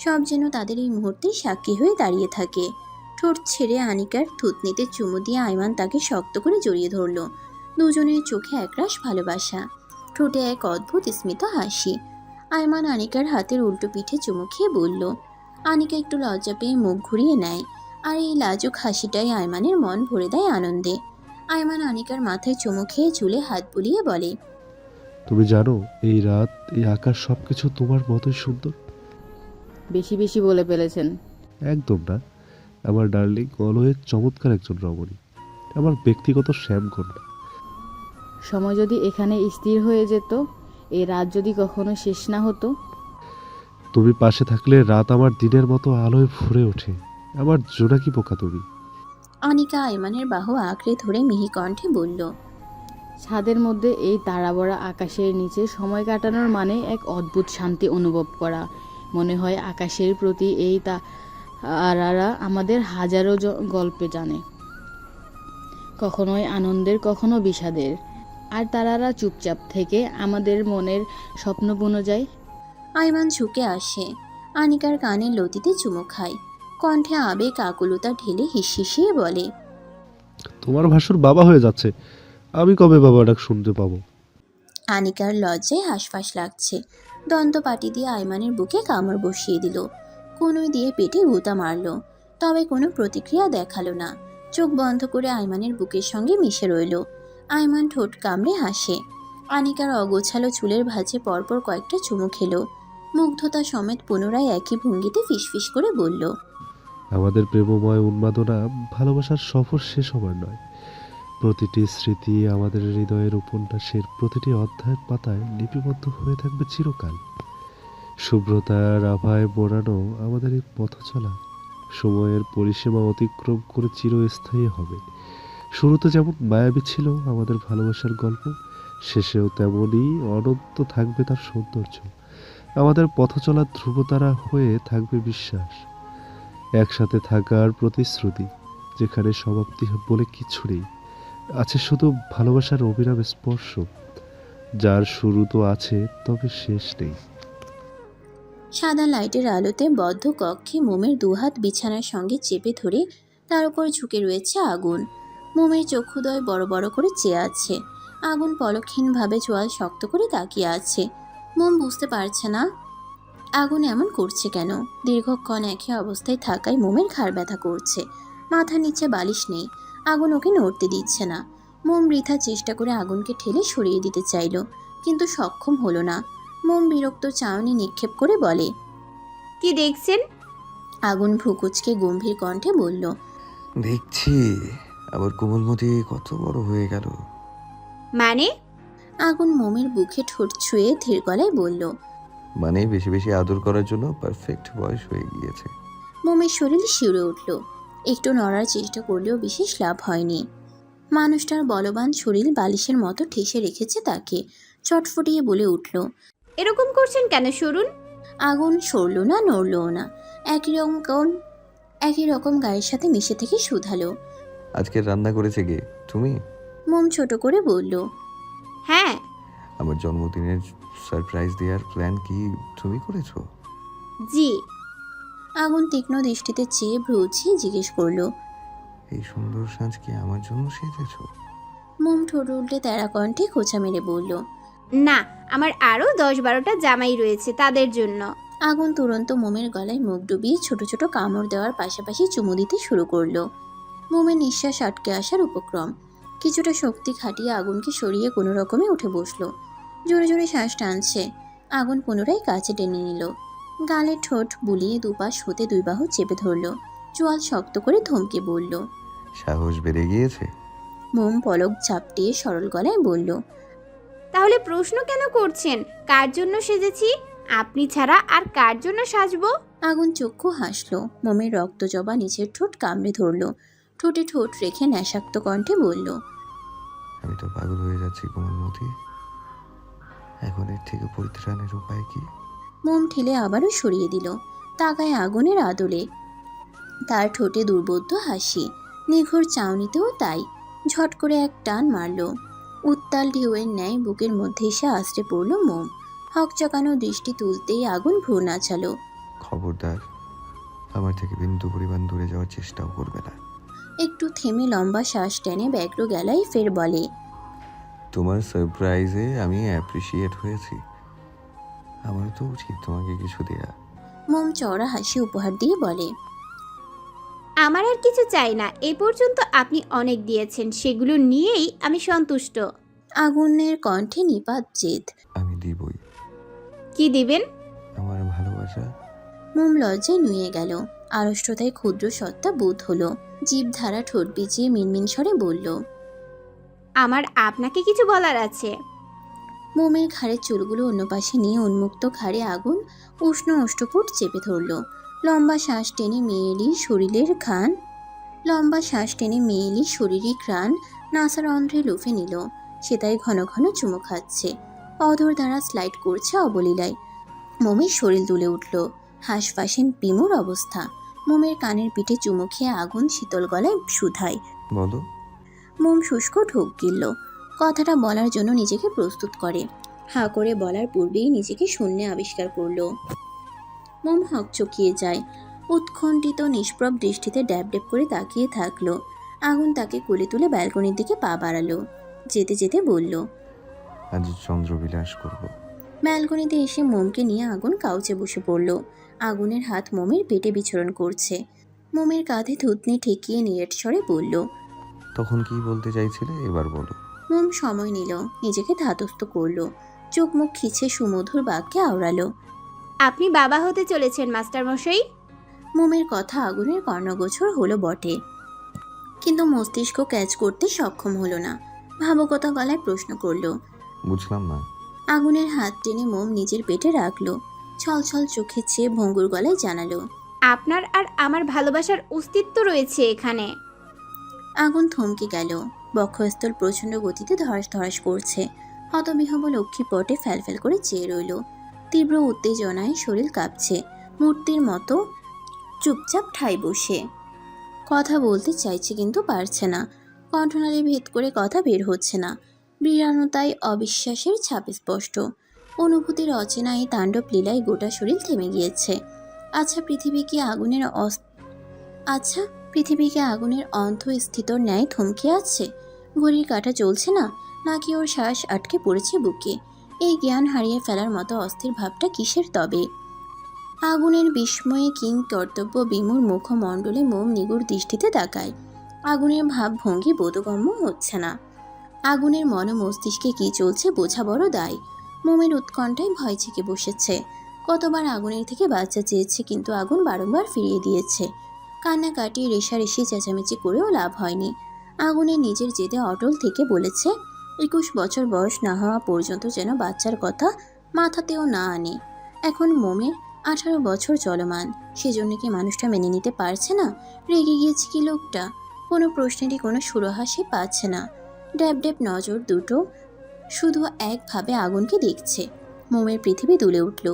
সব যেন তাদের এই মুহূর্তে সাক্ষী হয়ে দাঁড়িয়ে থাকে। ঠোঁট ছেড়ে আনিকার থুতনিতে চুমু দিয়ে আইমান তাকে শক্ত করে জড়িয়ে ধরল। দুজনের চোখে একরাশ ভালোবাসা, ঠোঁটে এক অদ্ভুত স্মিত হাসি। আইমান আনিকার হাতের উল্টো পিঠে চুমু খেয়ে বলল। আনিকা একটু লজ্জা পেয়ে মুখ ঘুরিয়ে নেয়, আর এই লাজুক হাসিটাই আইমানের মন ভরে দেয় আনন্দে। আইমান আনিকার মাথায় চুমু খেয়ে চুলে হাত বুলিয়ে বলে, তুমি জানো, এই রাত, এই আকাশ সবকিছু তোমার মতোই সুন্দর। বেশি বেশি বলে ফেলেছেন। একদম না, আমার ডার্লিং অলওয়েজ চমৎকার একজন রমণী, আমার ব্যক্তিগত শ্যামকন্যা। সময় যদি এখানে স্থির হয়ে যেত, এই রাত যদি কখনো শেষ না হতো। তুমি পাশে থাকলে রাত আমার দিনের মতো আলোয় ভরে ওঠে। আমার জোনাকি পোকা তুমি। আনিকা আইমানের বাহু আঁকড়ে ধরে মিহি কণ্ঠে বলল, ছাদের মধ্যে এই তারাভরা আকাশের নিচে সময় কাটানোর মানে এক অদ্ভুত শান্তি অনুভব করা। মনে হয় আকাশের প্রতি এই তারারা আমাদের হাজারো গল্পে জানে, কখনোই আনন্দের, কখনো বিষাদের। আর তারারা চুপচাপ থেকে আমাদের মনের স্বপ্ন বুনো যায়। আইমান ঝুঁকে আসে, আনিকার কানের লতিতে চুমু খায়, কণ্ঠে আবেগ আকুলতা ঢেলে হিসিয়ে বলে, তোমার ভাসুর বাবা হয়ে যাচ্ছে, আমি কবে বাবা ডাক শুনতে পাবো? আনিকার লজ্জায় হাঁসফাঁস লাগছে। দন্তপাটি দিয়ে আইমানের বুকে কামড় বসিয়ে দিল, কনুই দিয়ে পেটে গুঁতা মারল, তবে কোনো প্রতিক্রিয়া দেখালো না। চোখ বন্ধ করে আইমানের বুকের সঙ্গে মিশে রইল। আইমান ঠোঁট কামড়ে হাসে। আনিকার অগোছালো চুলের ভাঁজে পরপর কয়েকটা চুমু খেলো। মুগ্ধতা সমেত পুনরায় একই ভঙ্গিতে ফিসফিস করে বলল, আমাদের প্রেমময় উন্মাদনা ভালোবাসার সফর শেষ হবার নয়। প্রতিটি স্মৃতি আমাদের হৃদয়ের উপন্যাসের প্রতিটি অধ্যায়ের পাতায় লিপিবদ্ধ হয়ে থাকবে চিরকাল। শুভ্রতার আভায় মোড়ানো আমাদের এই পথ চলা সময়ের পরিসীমা অতিক্রম করে চিরস্থায়ী হবে। শুরুতে যেমন মায়াবী ছিল আমাদের ভালোবাসার গল্প, শেষেও তেমনই অনন্ত থাকবে তার সৌন্দর্য। আমাদের পথ চলার ধ্রুবতারা হয়ে থাকবে বিশ্বাস, একসাথে থাকার প্রতিশ্রুতি, যেখানে সমাপ্তি বলে কিছু নেই, আছে শুধু ভালোবাসার অবিরাম স্পর্শ, যার শুরু তো আছে তবে শেষ নেই। সাদা লাইটের আলোতে বদ্ধ কক্ষে মোমের দুহাত বিছানার সঙ্গে চেপে ধরে তার উপর ঝুঁকে রয়েছে আগুন। মোমের চক্ষুদয় বড় বড় করে চেয়ে আছে। আগুন পলকহীনভাবে চোয়াল শক্ত করে তাকিয়ে আছে। মোম বুঝতে পারছে না আগুন এমন করছে কেন। দীর্ঘক্ষণ একই অবস্থায় থাকায় মোমের ঘাড় ব্যথা করছে। মাথার নিচে বালিশ নেই, আগুন ওকে নড়তে দিচ্ছে না। মোম বৃথা চেষ্টা করে আগুনকে ঠেলে সরিয়ে দিতে চাইল, কিন্তু সক্ষম হলো না। মোম বিরক্ত চাউনি নিক্ষেপ করে বলে, কি দেখছেন? আগুন ভ্রুকুচকে গম্ভীর কণ্ঠে বলল, দেখছি আবার কোমলমতি কত বড় হয়ে গেল। মানে? আগুন মোমের বুকে ঠোঁট ছুঁয়ে ধীর গলায় বলল, মানে বেশি বেশি আদর করার জন্য পারফেক্ট বয়স হয়ে গিয়েছে। মোমের শরীর শিউরে উঠল। একটু নড়ার চেষ্টা করলেও বিশেষ লাভ হয়নি। মানুষটার বলবান শরীর বালিশের মতো ঠেসে রেখেছে তাকে। চটফটিয়ে বলে উঠল, এরকম করছেন কেন সরুন? আগুন সরল না, নড়লও না। একই রকম গায়ের সাথে মিশে থেকে শুধালো, আজকে রান্না করেছে কে, তুমি? মোম ছোট করে বলল, হ্যাঁ। আমার জন্মদিনের সারপ্রাইজ দেওয়ার প্ল্যান কি তুমি করেছো? জি। আগুন তীক্ষ্ণ দৃষ্টিতে চেয়ে ভ্রু উঁচিয়ে জিজ্ঞেস করলো, এই সুন্দর সাজ কি আমার জন্য সেজেছো? মোম ঠোঁট উল্টে তেরা কণ্ঠে খোঁচা মেরে বলল, না, আমার আরও 10-12টা জামাই রয়েছে, তাদের জন্য। আগুন তুরন্ত মোমের গলায় মুখ ডুবিয়ে ছোট ছোট কামড় দেওয়ার পাশাপাশি চুমু দিতে শুরু করলো। মোমের নিঃশ্বাস আটকে আসার উপক্রম। কিছুটা শক্তি খাটিয়ে আগুনকে সরিয়ে কোনো রকমে উঠে বসলো। জোরে জোরে শ্বাস টানছে। আগুন পুনরায় কাছে টেনে নিল। গালে ঠোঁট বুলিয়ে দুপাশ হতে দুই বাহু চেপে ধরল। চোয়াল শক্ত করে ধমকে বলল, সাহস বেড়ে গিয়েছে? মোম পলক ঝাপটিয়ে সরল গলায় বলল, তাহলে প্রশ্ন কেন করছেন কার জন্য সেজেছি? আপনি ছাড়া আর কার জন্য সাজবো? আগুন চক্ষু হাসলো। মোমের রক্ত জবা নিচের ঠোঁট কামড়ে ধরল। ঠোঁটে ঠোঁট রেখে নেশাক্ত কণ্ঠে বলল, আমি তো পাগল হয়ে যাচ্ছি কোমলমতি। এখন এর থেকে পরিত্রাণের উপায় কি? মোম ঠেলে আবারও সরিয়ে দিল। তাকায় আগুনের আদলে। তার ঠোঁটে দুর্বোধ্য হাসি, নিঘোর চাউনিতেও তাই। ঝট করে এক টান মারল। উত্তাল ঢেউয়ের ন্যায় বুকের মধ্যে এসে আশ্রে পড়ল মোম। হকচকানো দৃষ্টি তুলতেই আগুন ভ্রু নাচালো। খবরদার, আমার থেকে বিন্দু পরিমাণ দূরে যাওয়ার চেষ্টাও করবে না। একটু থেমে লম্বা শ্বাস টেনে ব্যগ্র গেলায় ফের বলে, তোমার সারপ্রাইজে আমি অ্যাপ্রিসিয়েট হয়েছি, আমার তো উচিত তোমাকে কিছু দেয়া। মোম চওড়া হাসি উপহার দিয়ে বলে, আমার আর কিছু চাই না, এই পর্যন্ত আপনি অনেক দিয়েছেন, সেগুলো নিয়েই আমি সন্তুষ্ট। আগুনের কণ্ঠে নিপাত জেদ। আমি দিবই। কি দিবেন? আমার ভালোবাসা। মোম লজ্জায় নুয়ে গেল। আড়ষ্টতায় ক্ষুদ্র সত্তা বোধ হলো। জিভ ধারা ঠোঁট বিচিয়ে মিনমিন স্বরে বলল, আমার আপনাকে কিছু বলার আছে। মোমের ঘাড়ের চুলগুলো অন্য পাশে নিয়ে উন্মুক্ত ঘাড়ে আগুন উষ্ণ অষ্টপুট চেপে ধরল। লম্বা শ্বাস টেনে মেয়েলি শরীরী ঘ্রাণ নাসার অন্ধ্রে লুফে নিল। সে তাই ঘন ঘন চুমু খাচ্ছে, অধর দ্বারা স্লাইড করছে অবলীলায়। মোমের শরীর দুলে উঠল। হাঁসফাঁসেন বিমূর অবস্থা। মোমের কানের পিঠে চুমু খেয়ে আগুন শীতল গলায় শুধায়, বলো। মোম শুষ্ক ঢোক গিলল। কথাটা বলার জন্য নিজেকে প্রস্তুত করে। হাঁ করে বলার পূর্বেই নিজেকে শূন্যে আবিষ্কার করলো। মোম হকচকিয়ে যায়। উৎকণ্ঠিত নিষ্প্রভ দৃষ্টিতে ড্যাব ড্যাব করে তাকিয়ে থাকলো। আগুন তাকে কোলে তুলে ব্যালকনির দিকে পা বাড়ালো। যেতে যেতে বলল, আজ চন্দ্রবিলাস করব। ব্যালকনিতে এসে মোমকে নিয়ে আগুন কাউচে বসে পড়ল। আগুনের হাত মোমের পেটে বিচরণ করছে। মোমের কাঁধে থুতনি ঠেকিয়ে নিরেট স্বরে বলল, তখন কি বলতে চাইছিলে এবার বলো। মোম সময় নিল, নিজেকে ধাতস্থ করলো। চোখ মুখ খিচে সুমধুর বাক্যে আওড়ালো, আপনি বাবা হতে চলেছেন মাস্টারমশাই। মোমের কথা আগুনের কর্ণগোচর হলো বটে, কিন্তু মস্তিষ্ক ক্যাচ করতে সক্ষম হলো না। ভাবুকতা গলায় প্রশ্ন করলো। বুঝলাম না। আগুনের হাত টেনে মোম নিজের পেটে রাখলো। ছলছল চোখে চেয়ে ভঙ্গুর গলায় জানালো, আপনার আর আমার ভালোবাসার অস্তিত্ব রয়েছে এখানে। আগুন থমকে গেল। বক্ষস্থল প্রচণ্ড গতিতে ধরাস ধরাস করছে। হতবিহব লক্ষ্মী পটে ফ্যালফ্যাল করে চেয়ে রইল। তীব্র উত্তেজনায় শরীর কাঁপছে। মূর্তির মতো চুপচাপ ঠাই বসে কথা বলতে চাইছে, কিন্তু পারছে না। কণ্ঠনালী ভেদ করে কথা বের হচ্ছে না। বিড়ানতায় অবিশ্বাসের ছাপ স্পষ্ট। অনুভূতির অচেনা এই তাণ্ডব লীলায় গোটা শরীর থেমে গিয়েছে। আচ্ছা পৃথিবী কি আগুনের অন্তঃস্থিতর ন্যায় থমকে আছে? ঘড়ির কাঁটা চলছে না, নাকি ওর শ্বাস আটকে পড়েছে বুকে? এই জ্ঞান হারিয়ে ফেলার মতো অস্থির ভাবটা কিসের তবে? আগুনের বিস্ময়ে কিং কর্তব্য বিমূর মুখমণ্ডলে মোম নিগুড় দৃষ্টিতে তাকায়। আগুনের ভাবভঙ্গি বোধগম্য হচ্ছে না। আগুনের মন মস্তিষ্কে কি চলছে বোঝা বড় দায়। মোমের উৎকণ্ঠায় ভয় ছেকে বসেছে। কতবার আগুনের থেকে বাচ্চা চেয়েছে, কিন্তু আগুন বারংবার ফিরিয়ে দিয়েছে। কান্নাকাটি রেশারেশি চেঁচামেচি করেও লাভ হয়নি। আগুনের নিজের জেদে অটল থেকে বলেছে 21 বছর বয়স না হওয়া পর্যন্ত যেন বাচ্চার কথা মাথাতেও না আনে। এখন মোমের 18 বছর চলমান। সেজন্য কি মানুষটা মেনে নিতে পারছে না? রেগে গিয়েছে কি লোকটা? কোনো প্রশ্নেরই কোনো সুরাহা সে পাচ্ছে না। ড্যাব ড্যাব নজর দুটো শুধু একভাবে আগুনকে দেখছে। মোমের পৃথিবী দুলে উঠল।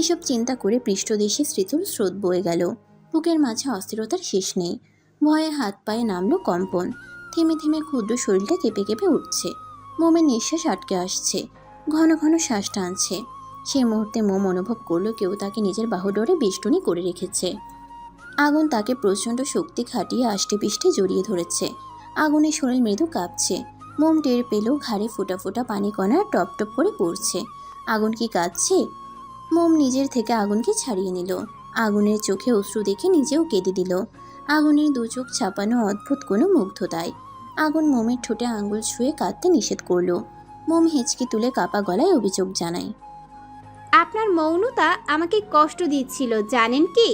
এসব চিন্তা করে পৃষ্ঠদেশে স্মৃতির স্রোত বয়ে গেল। বুকের মাঝে অস্থিরতার শেষ নেই। ভয়ে হাত পায়ে নামলো কম্পন। থেমে থেমে ক্ষুদ্র শরীরটা কেঁপে কেঁপে উঠছে। মোমের নিঃশ্বাস আটকে আসছে। ঘন ঘন শ্বাস টানছে। সেই মুহূর্তে মোম অনুভব করলো কেউ তাকে নিজের বাহুডোরে বেষ্টনী করে রেখেছে। আগুন তাকে প্রচণ্ড শক্তি খাটিয়ে আষ্টে পিষ্টে জড়িয়ে ধরেছে। আগুনের শরীর মৃদু কাঁপছে। মোম টের পেল ঘাড়ে ফোঁটা ফোঁটা পানি কণা টপ টপ করে পড়ছে। আগুন কি কাঁদছে? মোম নিজের থেকে আগুনকে ছাড়িয়ে নিল। আগুনের চোখে অশ্রু দেখে নিজেও কেঁদে দিল। আগুনের দু চোখ ছাপানো অদ্ভুত কোনো মুগ্ধতায়। আগুন মোমের ঠোঁটে আঙ্গুল ছুঁয়ে কাঁদতে নিষেধ করলো। মোম হেঁচকি তুলে কাপা গলায় অভিযোগ জানায়, আপনার মৌনতা আমাকে কষ্ট দিচ্ছিল, জানেন কি?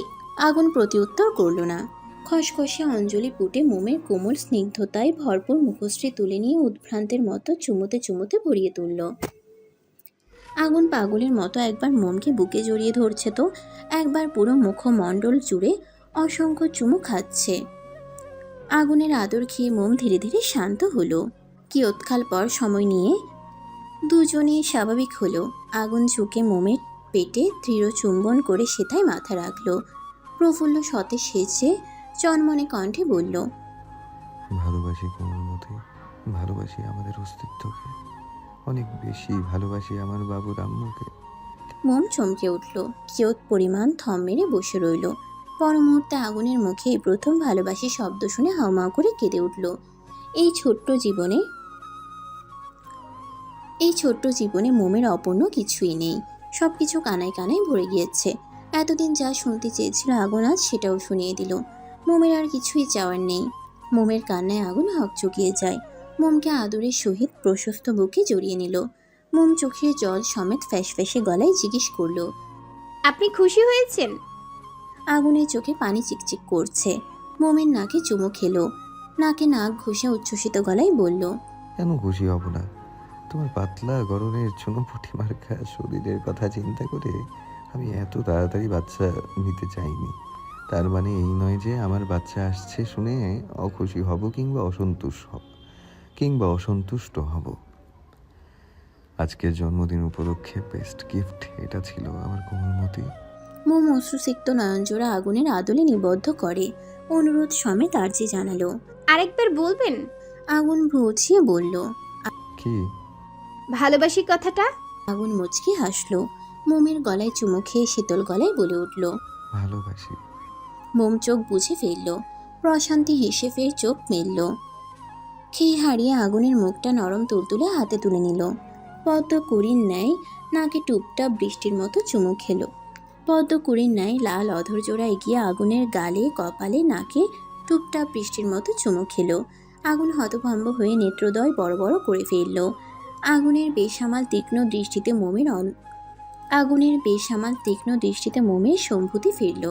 আগুন প্রতিউত্তর করল না। খসখসে অঞ্জলি পুটে মোমের কোমল স্নিগ্ধতায় ভরপুর মুখশ্রী তুলে নিয়ে উদ্ভ্রান্তের মতো চুমুতে চুমুতে ভরিয়ে তুলল। আগুন পাগলের মতো একবার মোমকে বুকে জড়িয়ে ধরছে, তো একবার পুরো মুখমণ্ডল জুড়ে অসংখ্য চুমু খাচ্ছে। আগুনের আদর খেয়ে মোম ধীরে ধীরে শান্ত হলো। কিয়ৎকাল পর সময় নিয়ে দুজনে স্বাভাবিক হলো। আগুন ঝুঁকে মোমের পেটে দৃঢ় চুম্বন করে সেথায় মাথা রাখলো। প্রফুল্ল সতে সেজে চনমনে কণ্ঠে বলল, ভালোবাসি কোমলমতি, ভালোবাসি আমাদের অস্তিত্বকে, অনেক বেশি ভালোবাসি আমার বাবুর আম্মুকে। মোম চমকে উঠল। কিয়ৎ পরিমাণ থম মেরে বসে রইল। পর মুহূর্তে আগুনের মুখে এই প্রথম ভালোবাসি শব্দ শুনে হাউমাউ করে কেঁদে উঠল। এই ছোট্ট জীবনে মোমের অপূর্ণ কিছুই নেই। সব কিছু কানায় কানায় ভরে গিয়েছে। এতদিন যা শুনতে চেয়েছিল আগুন আজ সেটাও শুনিয়ে দিল। মোমের আর কিছুই চাওয়ার নেই। মোমের কান্নায় আগুন হকচকিয়ে যায়। মোমকে আদরের সহিত প্রশস্ত বুকে জড়িয়ে নিল। মোম চোখের জল সমেত ফ্যাসফ্যাসে গলায় জিজ্ঞেস করল, আপনি খুশি হয়েছেন? আগুনের চোখে পানি চিকচিক করছে। মোমের নাকে চুমু খেলো। নাকে নাক ঘষে উচ্ছ্বসিত গলায় বলল, কেন খুশি হব না? তোমার পাতলা গরনের চুনোপুটি মার্কা শরীরের কথা চিন্তা করে আমি এত তাড়াতাড়ি বাচ্চা নিতে চাইনি। তার মানে এই নয় যে আমার বাচ্চা আসছে শুনে অখুশি হব কিংবা অসন্তুষ্ট হব। আজকের জন্মদিন উপলক্ষে বেস্ট গিফট এটা ছিল আমার কোমলমতি। মোম অশ্রুসিক্ত নয়নজোড়া আগুনের আদলে নিবদ্ধ করে অনুরোধ সমেত আর্জি জানালো, আরেকবার বলবেন? আগুন ভ্রু উছিয়ে বলল, কি? ভালোবাসি কথাটা। আগুন মুচকি হাসলো। মোমের গলায় চুমু খেয়ে শীতল গলায় বলে উঠল। ভালোবাসি। মোম চোখ বুঝে ফেলল। প্রশান্তি হেসে ফের চোখ মেলল। খেয়ে হারিয়ে আগুনের মুখটা নরম তুলতুলে হাতে তুলে নিল। পদ্মকুড়ির ন্যায় নাকে টুপটাপ বৃষ্টির মতো চুমু খেলো। পদ্মকুড়ির ন্যায় লাল অধরজোড়া এগিয়ে আগুনের গালে কপালে নাকে টুপটাপ বৃষ্টির মতো চুমু খেলো। আগুন হতভম্ব হয়ে নেত্রদয় বড় বড় করে ফেলল। আগুনের বেসামাল তীক্ষ্ণ দৃষ্টিতে মোমের সম্ভূতি ফিরল।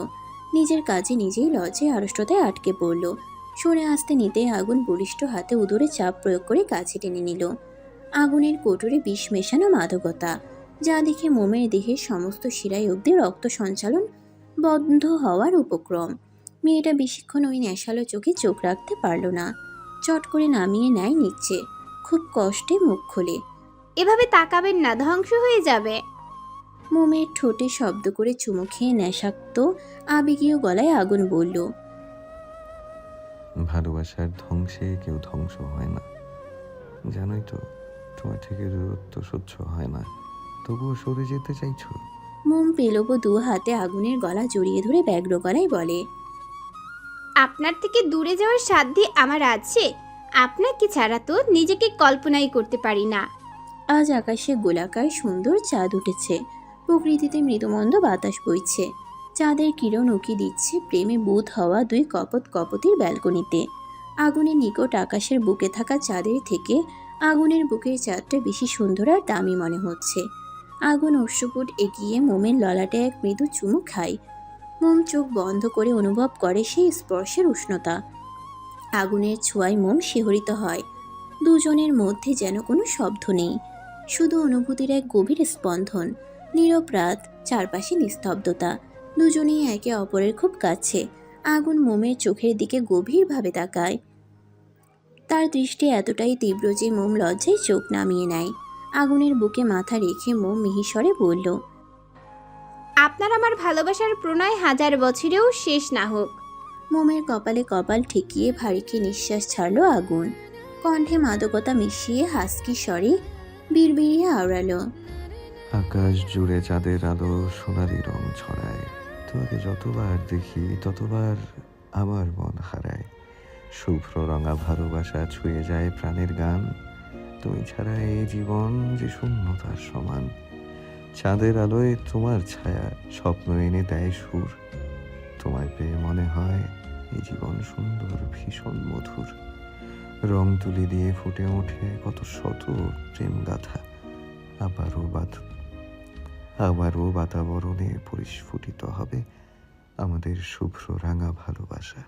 নিজের কাজে নিজেই লজ্জায় আড়ষ্টতায় আটকে পড়ল। সরে আসতে নিতে আগুন বলিষ্ঠ হাতে উদরে চাপ প্রয়োগ করে কাছে টেনে নিল। আগুনের কোটরে বিষ মেশানো মাদকতা, যা দেখে মোমের দেহের সমস্ত শিরায় অবধি রক্ত সঞ্চালন বন্ধ হওয়ার উপক্রম। মেয়েটা বেশিক্ষণ ওই নেশালো চোখে চোখ রাখতে পারল না। চট করে নামিয়ে নেয় নিচ্ছে। খুব কষ্টে মুখ খোলে। এভাবে তাকাবেন না, ধ্বংস হয়ে যাবে। মোমের ঠোঁটে শব্দ করে চুমু খেয়ে নেশাক্ত আবেগীয় গলায় আগুন বলল। ভালোবাসার ধ্বংসে কেউ ধ্বংস হয় না, জানোই তো। তোমার থেকে দূরত্ব সহ্য হয় না, তবুও সরে যেতে চাইছো। মোম পেলব দু হাতে আগুনের গলা জড়িয়ে ধরে ব্যগ্র গলায় বলে। আপনার থেকে দূরে যাওয়ার সাধ্যি আমার আছে। আপনাকে ছাড়া তো নিজেকে কল্পনাই করতে পারি না। আজ আকাশে গোলাকার সুন্দর চাঁদ উঠেছে। প্রকৃতিতে মৃদুমন্দ বাতাস বইছে। চাঁদের কিরণ উকি দিচ্ছে প্রেমে বুঁদ হওয়া দুই কপতির ব্যালকনিতে। আগুনের নিকট আকাশের বুকে থাকা চাঁদের থেকে আগুনের বুকের চাঁদটা বেশি সুন্দর আর দামি মনে হচ্ছে। আগুন অশ্বপুট এগিয়ে মোমের ললাটে এক মৃদু চুমু খায়। মোম চোখ বন্ধ করে অনুভব করে সেই স্পর্শের উষ্ণতা। আগুনের ছোঁয়ায় মোম শিহরিত হয়। দুজনের মধ্যে যেন কোনো শব্দ নেই, শুধু অনুভূতির এক গভীর স্পন্দন। নীরব রাত, চারপাশে নিস্তব্ধতা। দুজনেই একে অপরের খুব কাছে। আগুন মোমের চোখের দিকে গভীরভাবে তাকায়। তার দৃষ্টি এতটাই তীব্র যে মোম লজ্জায় চোখ নামিয়ে নেয়। আগুনের বুকে মাথা রেখে মোম মিহিস্বরে বলল। আপনার আমার ভালোবাসার প্রণয় 1000 বছরেও শেষ না হোক। মোমের কপালে কপাল ঠেকিয়ে ভারীকে নিঃশ্বাস ছাড়ল আগুন। কণ্ঠে মাদকতা মিশিয়ে হাসকি স্বরে বিড়বিড়িয়ে আওড়ালো। আকাশ জুড়ে চাঁদের আলো সোনালি রং ছড়ায়। তোমাকে যতবার দেখি ততবার আমার মন হারায়। শুভ্র রঙা ভালোবাসা ছুঁয়ে যায় প্রাণের গান। তুমি ছাড়া এই জীবন যে শূন্যতার সমান। চাঁদের আলোয় তোমার ছায়া স্বপ্ন এনে দেয় সুর। তোমায় পেয়ে মনে হয় এই জীবন সুন্দর, ভীষণ মধুর। রং তুলি দিয়ে ফুটে ওঠে কত শত প্রেম গাথা। আবারও বাতাবরণে পরিস্ফুটিত হবে আমাদের শুভ্র রাঙা ভালোবাসা।